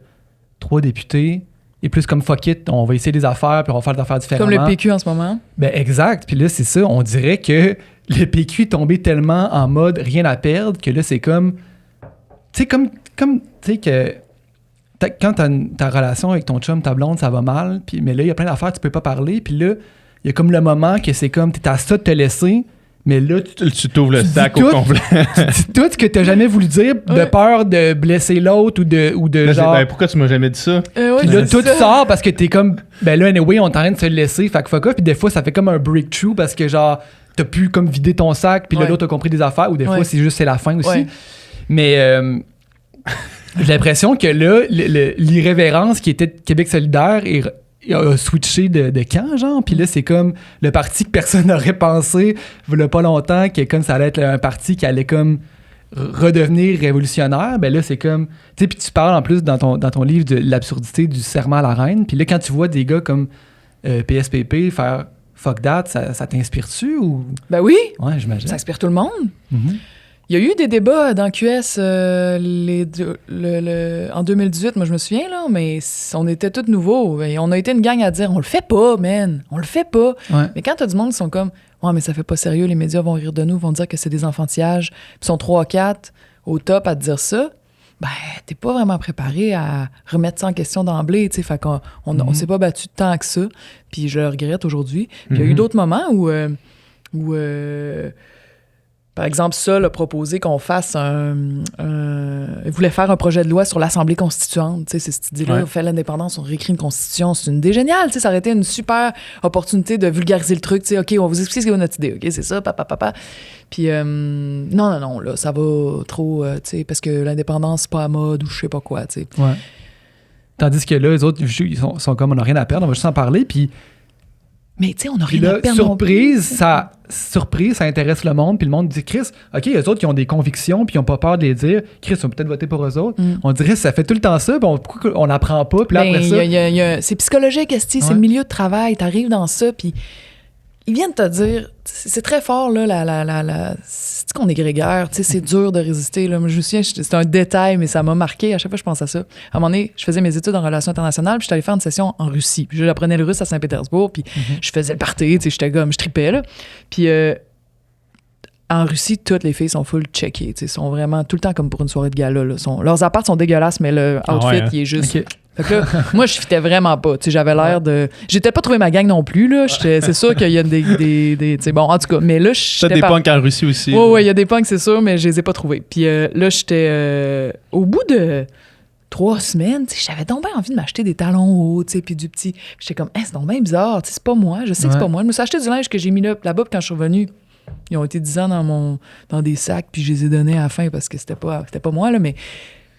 C: 3 députés est plus comme fuck it, on va essayer des affaires, puis on va faire des affaires différemment.
D: Comme le PQ en ce moment.
C: Ben, exact. Puis là, c'est ça, on dirait que le PQ est tombé tellement en mode rien à perdre que là, c'est comme, tu sais, comme tu sais, que quand ta relation avec ton chum, ta blonde, ça va mal, puis, mais là, il y a plein d'affaires, tu peux pas parler, puis là, il y a comme le moment que c'est comme, t'es à ça de te laisser, mais là,
B: tu t'ouvres le sac au complet.
C: Tu dis tout ce que t'as jamais voulu dire de peur de blesser l'autre ou de
B: Là,
C: genre...
B: Ben, pourquoi tu m'as jamais dit ça?
C: Puis là, tout sort parce que t'es comme, ben là, anyway, on est en train de se laisser, fait que fuck off, puis des fois, ça fait comme un breakthrough parce que genre, t'as pu comme vider ton sac, puis là, l'autre a compris des affaires, ou des fois, c'est la fin aussi. Mais... j'ai l'impression que là, l'irrévérence qui était Québec solidaire a switché de camp, genre. Puis là, c'est comme le parti que personne n'aurait pensé, il y a pas longtemps, que comme ça allait être un parti qui allait comme redevenir révolutionnaire. Ben là, c'est comme... Tu sais, puis tu parles en plus dans ton livre de l'absurdité du serment à la reine. Puis là, quand tu vois des gars comme PSPP faire « fuck that », ça t'inspire-tu ou...
D: Ben oui!
C: Ouais, j'imagine.
D: Ça inspire tout le monde. Il y a eu des débats dans QS en 2018, moi je me souviens, là, mais on était tous nouveaux. Et on a été une gang à dire « on le fait pas, man! On le fait pas!
C: Ouais. »
D: Mais quand t'as du monde qui sont comme « ouais, mais ça fait pas sérieux, les médias vont rire de nous, vont dire que c'est des enfantillages. » Puis ils sont 3-4 au top à te dire ça. ben, t'es pas vraiment préparé à remettre ça en question d'emblée, tu sais. Fait qu'on on s'est pas battu tant que ça, puis je le regrette aujourd'hui. Puis il y a eu d'autres moments où par exemple, Sol a proposé qu'on fasse il voulait faire un projet de loi sur l'Assemblée constituante. Tu sais, c'est cette idée-là, on fait l'indépendance, on réécrit une constitution. C'est une idée géniale. Tu sais, ça aurait été une super opportunité de vulgariser le truc. Tu sais, OK, on va vous expliquer ce qu'est notre idée. OK, c'est ça, papa. Puis, non, là, ça va trop, tu sais, parce que l'indépendance, c'est pas à mode ou je sais pas quoi, tu sais.
C: Ouais. Tandis que là, les autres, ils sont comme, on n'a rien à perdre, on va juste en parler, puis...
D: Mais tu sais, on n'a
C: Puis
D: rien
C: là,
D: à perdre.
C: surprise, ça intéresse le monde, puis le monde dit, Chris, OK, eux autres qui ont des convictions, puis ils n'ont pas peur de les dire, Chris, on va peut-être voter pour eux autres. On dirait, ça fait tout le temps ça, puis pourquoi on n'apprend pas, puis là, après ça...
D: C'est psychologique, esti, c'est le milieu de travail, t'arrives dans ça, puis ils viennent te dire, c'est très fort, là, c'est qu'on est grégaire, tu sais, c'est dur de résister, là. Moi, je me souviens, c'est un détail, mais ça m'a marqué, à chaque fois je pense à ça. À un moment donné, je faisais mes études en relations internationales, puis j'étais allée faire une session en Russie, puis j'apprenais le russe à Saint-Pétersbourg, puis je faisais le party, tu sais, j'étais comme, je tripais, là. Puis en Russie, toutes les filles sont full checkées, tu sais, sont vraiment tout le temps comme pour une soirée de gala, là. Leurs apparts sont dégueulasses, mais le outfit, il est juste... Okay. Fait que là, moi, je fitais vraiment pas. Tu sais, j'avais l'air de... J'ai peut-être pas trouvé ma gang non plus, là. C'est sûr qu'il y a des tu sais, bon, en tout cas, mais là, j'étais...
B: T'as des punks en Russie aussi.
D: Ouais, il y a des punks, c'est sûr, mais je les ai pas trouvés. Puis là, j'étais... au bout de 3 semaines, tu sais, j'avais donc bien envie de m'acheter des talons hauts, tu sais, puis du petit... J'étais comme, c'est donc bien bizarre, tu sais, c'est pas moi. Je sais que c'est pas moi. Je me suis acheté du linge que j'ai mis là-bas, puis quand je suis revenue, ils ont été 10 ans dans des sacs, puis je les ai donnés à la fin parce que c'était pas moi, là, mais...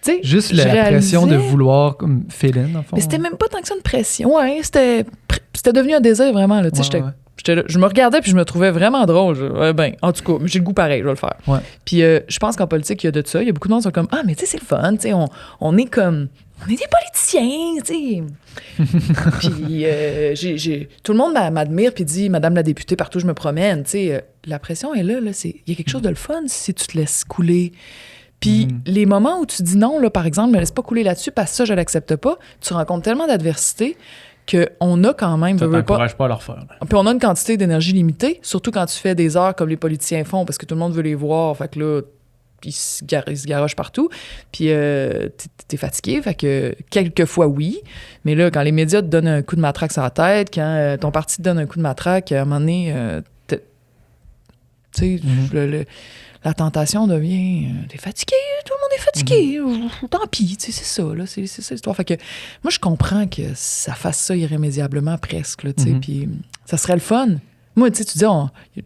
D: T'sais,
C: juste la pression de vouloir comme féline, en fond.
D: Mais c'était même pas tant que ça une pression. Ouais, c'était devenu un désir, vraiment. Là, j'étais là, je me regardais puis je me trouvais vraiment drôle. En tout cas, j'ai le goût pareil, je vais le faire. Ouais. Puis je pense qu'en politique, il y a de ça. Il y a beaucoup de monde qui sont comme, ah, mais tu sais, c'est le fun. On est comme... On est des politiciens, tu sais. Puis tout le monde m'admire puis dit, Madame la députée, partout où je me promène, tu sais, la pression est là. Il y a quelque chose de le fun si tu te laisses couler. Puis les moments où tu dis non, là, par exemple, me laisse pas couler là-dessus parce que ça, je l'accepte pas, tu rencontres tellement d'adversité qu'on a quand même...
B: Ça t'encourage pas à leur faire.
D: Puis on a une quantité d'énergie limitée, surtout quand tu fais des heures comme les politiciens font, parce que tout le monde veut les voir, fait que là, ils se garochent partout, puis t'es fatigué, fait que quelquefois oui, mais là, quand les médias te donnent un coup de matraque sur la tête, quand ton parti te donne un coup de matraque, à un moment donné, tu sais, la tentation devient t'es fatigué, tout le monde est fatigué, tant pis, tu sais, c'est ça, là, c'est ça l'histoire. Fait que moi, je comprends que ça fasse ça irrémédiablement presque, là, tu sais, puis ça serait le fun. Moi, tu sais, tu dis,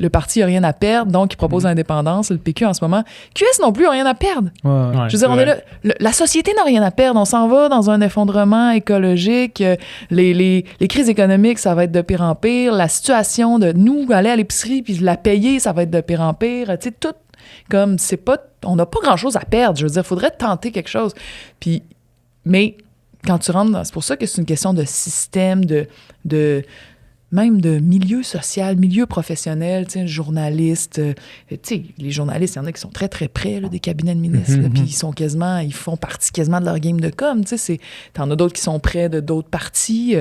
D: le parti n'a rien à perdre, donc il propose l'indépendance, le PQ en ce moment. QS non plus n'a rien à perdre.
B: Ouais,
D: je veux dire, on est là, la société n'a rien à perdre, on s'en va dans un effondrement écologique, les crises économiques, ça va être de pire en pire, la situation de nous aller à l'épicerie puis la payer, ça va être de pire en pire, tu sais, tout. Comme, c'est pas... On n'a pas grand-chose à perdre. Je veux dire, il faudrait tenter quelque chose. Puis, mais quand tu rentres dans... C'est pour ça que c'est une question de système, même de milieu social, milieu professionnel, tu sais, journaliste. Tu sais, les journalistes, il y en a qui sont très, très près là, des cabinets de ministres. Puis ils font partie quasiment de leur game de com. Tu sais, t'en as d'autres qui sont près de d'autres partis.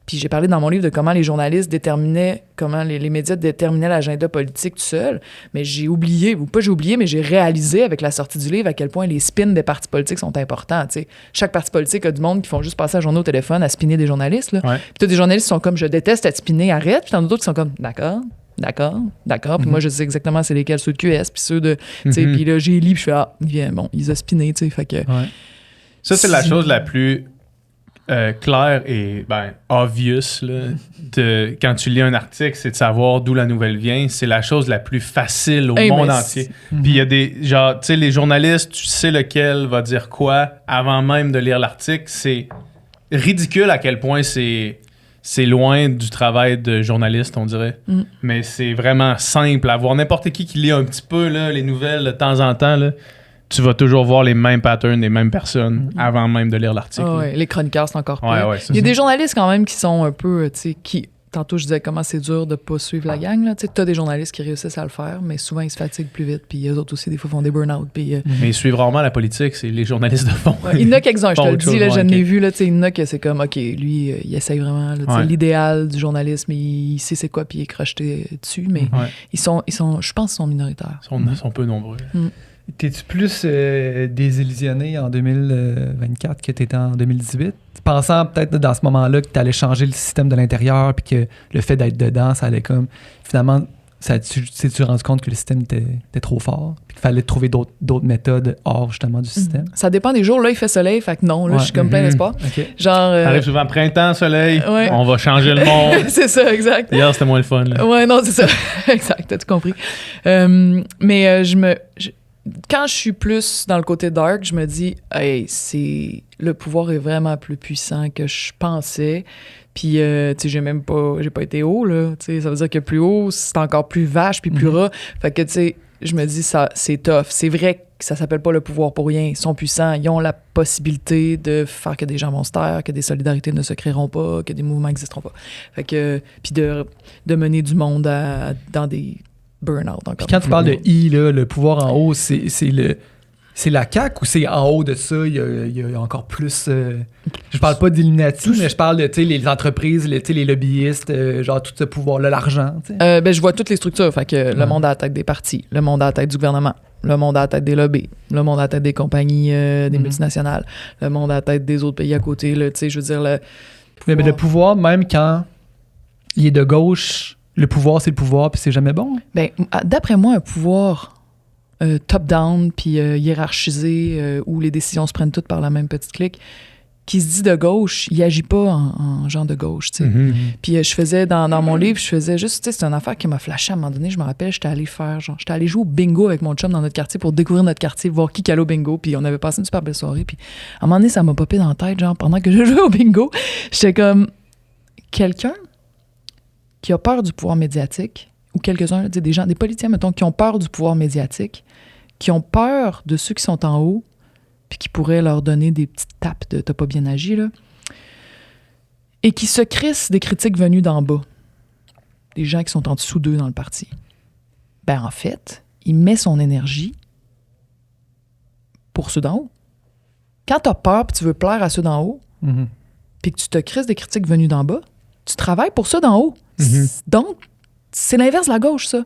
D: Puis j'ai parlé dans mon livre de comment les journalistes déterminaient, comment les médias déterminaient l'agenda politique tout seul. Mais j'ai réalisé avec la sortie du livre à quel point les spins des partis politiques sont importants. T'sais. Chaque parti politique a du monde qui font juste passer la journée au téléphone à spinner des journalistes. Là. Ouais. Puis t'as des journalistes qui sont comme, je déteste être spinné, arrête. Puis t'en as d'autres qui sont comme, d'accord. Puis moi, je sais exactement c'est lesquels, ceux de QS, puis ceux de... Puis là, j'ai lu, puis je fais, ils ont spiné, tu sais. Fait que...
B: Ouais. Ça, c'est la chose la plus... clair et obvious là, quand tu lis un article, c'est de savoir d'où la nouvelle vient. C'est la chose la plus facile au monde entier. Puis il y a des genre, tu sais, les journalistes, tu sais lequel va dire quoi avant même de lire l'article. C'est ridicule à quel point c'est loin du travail de journaliste, on dirait. Mais c'est vraiment simple à voir. N'importe qui lit un petit peu là, les nouvelles de temps en temps là, tu vas toujours voir les mêmes patterns des mêmes personnes avant même de lire l'article.
D: Les chroniqueurs, c'est encore pire. Il y a des journalistes quand même qui sont un peu, tu sais, tantôt je disais comment c'est dur de pas suivre la gang, là. Tu sais, t'as des journalistes qui réussissent à le faire, mais souvent ils se fatiguent plus vite, puis eux autres aussi, des fois, font des burn-out. Mais
B: ils suivent rarement la politique, c'est les journalistes de fond.
D: Il y en a quelques-uns, je te le dis, là, je l'ai vu, là, tu sais, il y en a que c'est comme, OK, lui, il essaye vraiment, là, l'idéal du journalisme, il sait c'est quoi, puis il est crocheté dessus, mais ils sont, je pense qu'ils sont minoritaires.
B: Ils sont peu nombreux.
C: T'es-tu plus désillusionné en 2024 que t'étais en 2018? Pensant peut-être dans ce moment-là que t'allais changer le système de l'intérieur puis que le fait d'être dedans, ça allait comme... Finalement, t'es-tu rendu compte que le système était trop fort puis qu'il fallait trouver d'autres méthodes hors justement du système?
D: Ça dépend des jours. Là, il fait soleil, fait que non, là, je suis comme plein d'espoir.
C: Okay.
D: Genre...
B: Arrive souvent printemps, soleil,
D: ouais.
B: On va changer le monde.
D: C'est ça, exact.
B: Hier, c'était moins le fun. Là.
D: Ouais, non, c'est ça. Exact, t'as tout compris. Mais quand je suis plus dans le côté dark, je me dis, hey, le pouvoir est vraiment plus puissant que je pensais. Puis, tu sais, j'ai pas été haut, là. Tu sais, ça veut dire que plus haut, c'est encore plus vache puis plus ras. Fait que, tu sais, je me dis, ça, c'est tough. C'est vrai que ça s'appelle pas le pouvoir pour rien. Ils sont puissants. Ils ont la possibilité de faire que des gens vont se taire, que des solidarités ne se créeront pas, que des mouvements n'existeront pas. Fait que, puis de mener du monde dans des burn-out.
C: Puis quand tu parles de I, là, le pouvoir en haut, c'est la CAQ ou c'est en haut de ça, il y a encore plus... je parle pas d'Illuminati, mais je parle de les entreprises, les lobbyistes, genre tout ce pouvoir-là, l'argent.
D: Je vois toutes les structures. Fait que le monde à la tête des partis, le monde à la tête du gouvernement, le monde à la tête des lobbies, le monde à la tête des compagnies, des multinationales, le monde à la tête des autres pays à côté. Là, je veux dire...
C: Mais le pouvoir, même quand il est de gauche, le pouvoir, c'est le pouvoir, puis c'est jamais bon.
D: Ben, d'après moi, un pouvoir... top-down, puis hiérarchisé, où les décisions se prennent toutes par la même petite clique, qui se dit de gauche, il agit pas en genre de gauche, tu sais. Puis je faisais, dans mon livre, je faisais juste, tu sais, c'est une affaire qui m'a flashé à un moment donné, je me rappelle, j'étais allé jouer au bingo avec mon chum dans notre quartier pour découvrir notre quartier, voir qui allait au bingo, puis on avait passé une super belle soirée, puis à un moment donné, ça m'a popé dans la tête, genre, pendant que je jouais au bingo, j'étais comme, quelqu'un qui a peur du pouvoir médiatique, ou quelques-uns, des gens, des politiciens, mettons, qui ont peur du pouvoir médiatique, qui ont peur de ceux qui sont en haut, puis qui pourraient leur donner des petites tapes de « t'as pas bien agi », là, et qui se crissent des critiques venues d'en bas, des gens qui sont en dessous d'eux dans le parti. Ben en fait, il met son énergie pour ceux d'en haut. Quand t'as peur puis tu veux plaire à ceux d'en haut, puis que tu te crisses des critiques venues d'en bas, tu travailles pour ceux d'en haut. Donc, c'est l'inverse de la gauche, ça.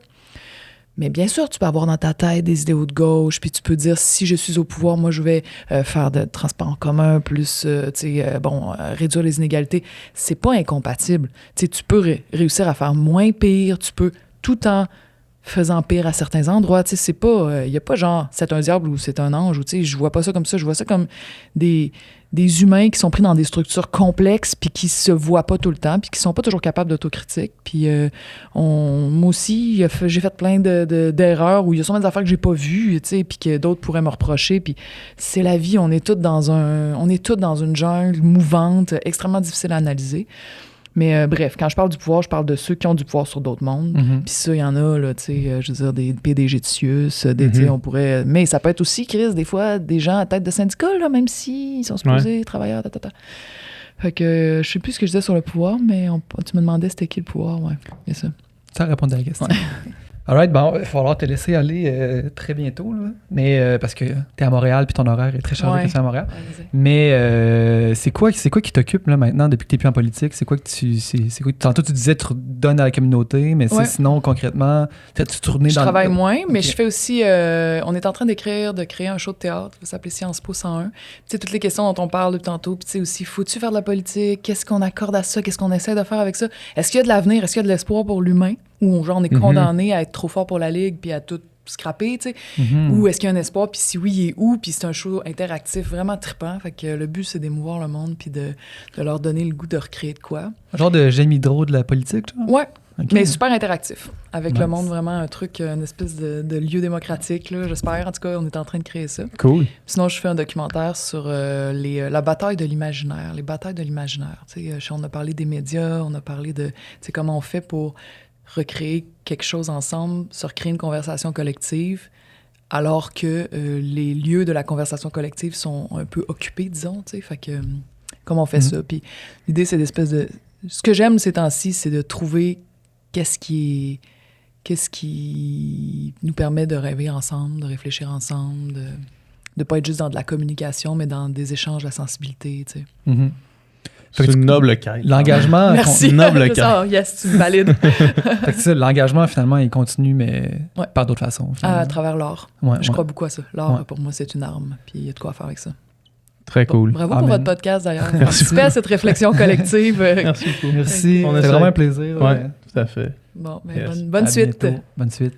D: Mais bien sûr, tu peux avoir dans ta tête des idéaux de gauche, puis tu peux dire, si je suis au pouvoir, moi, je vais faire de transport en commun, plus, réduire les inégalités. C'est pas incompatible. Tu peux réussir à faire moins pire, tu peux, tout en faisant pire à certains endroits. Tu sais, c'est pas... Il y a pas genre, c'est un diable ou c'est un ange, ou tu sais, je vois pas ça comme ça. Je vois ça comme des humains qui sont pris dans des structures complexes puis qui se voient pas tout le temps puis qui sont pas toujours capables d'autocritique. Puis moi aussi, j'ai fait plein d'erreurs où il y a sûrement des affaires que j'ai pas vues, tu sais, puis que d'autres pourraient me reprocher. Puis c'est la vie, on est tous dans une jungle mouvante, extrêmement difficile à analyser. Mais bref, quand je parle du pouvoir, je parle de ceux qui ont du pouvoir sur d'autres mondes. Puis ça, il y en a, là, tu sais, je veux dire, des PDG de Sius, on pourrait... Mais ça peut être aussi, Chris, des fois, des gens à tête de syndicat, là, même s'ils sont supposés travailleurs, Fait que je sais plus ce que je disais sur le pouvoir, mais tu me demandais c'était qui le pouvoir, ouais, c'est ça.
C: Ça répond à la question.
D: Ouais.
C: Alright, bon, il va falloir te laisser aller très bientôt, là. Mais parce que t'es à Montréal puis ton horaire est très chargé quand tu es à Montréal. Ouais, mais c'est quoi qui t'occupe là maintenant depuis que t'es plus en politique? C'est quoi que tantôt tu disais tu donnes à la communauté, mais sinon concrètement, tu tournes dans...
D: Je travaille moins, mais je fais aussi... on est en train de créer un show de théâtre, ça s'appelle Sciences Po 101. Tu sais, toutes les questions dont on parle depuis tantôt, puis tu sais aussi, faut-tu faire de la politique? Qu'est-ce qu'on accorde à ça? Qu'est-ce qu'on essaie de faire avec ça? Est-ce qu'il y a de l'avenir? Est-ce qu'il y a de l'espoir pour l'humain? Ou genre on est condamné à être trop fort pour la Ligue puis à tout scraper, tu sais? Ou est-ce qu'il y a un espoir? Puis si oui, il est où? Puis c'est un show interactif vraiment trippant. Fait que le but, c'est d'émouvoir le monde puis de leur donner le goût de recréer de quoi.
C: Genre de Jamie Hydro de la politique, genre?
D: Ouais. Okay. Mais super interactif. Avec le monde, vraiment un truc, une espèce de lieu démocratique, là, j'espère. En tout cas, on est en train de créer ça.
C: Cool.
D: Sinon, je fais un documentaire sur la bataille de l'imaginaire. Les batailles de l'imaginaire. Tu sais, on a parlé des médias, on a parlé de comment on fait pour recréer quelque chose ensemble, se recréer une conversation collective, alors que les lieux de la conversation collective sont un peu occupés, disons, tu sais. Fait que, comment on fait ça? Puis l'idée, c'est d'espèce de... Ce que j'aime ces temps-ci, c'est de trouver qu'est-ce qui nous permet de rêver ensemble, de réfléchir ensemble, de pas être juste dans de la communication, mais dans des échanges, de la sensibilité, tu sais.
B: C'est une noble quête.
C: L'engagement...
D: Merci.
B: noble
D: C'est
B: quête.
D: ça, yes, tu me valides.
C: Fait que c'est ça, l'engagement, finalement, il continue, mais
D: Ouais.
C: par d'autres façons. finalement.
D: À travers l'art.
C: Ouais,
D: Je
C: ouais.
D: crois beaucoup à ça. L'art,
C: Ouais.
D: pour moi, c'est une arme. Puis il y a de quoi faire avec ça.
B: Très cool.
D: Bravo
C: Amen.
D: pour votre podcast, d'ailleurs.
B: Merci
D: Participez à cette réflexion collective.
B: Merci beaucoup.
C: Merci,
B: On
C: c'est
B: essaie.
C: vraiment un plaisir.
B: Ouais, tout à fait.
D: Bon, mais
B: Yes.
D: bonne
C: À
D: suite.
C: bientôt. Bonne suite.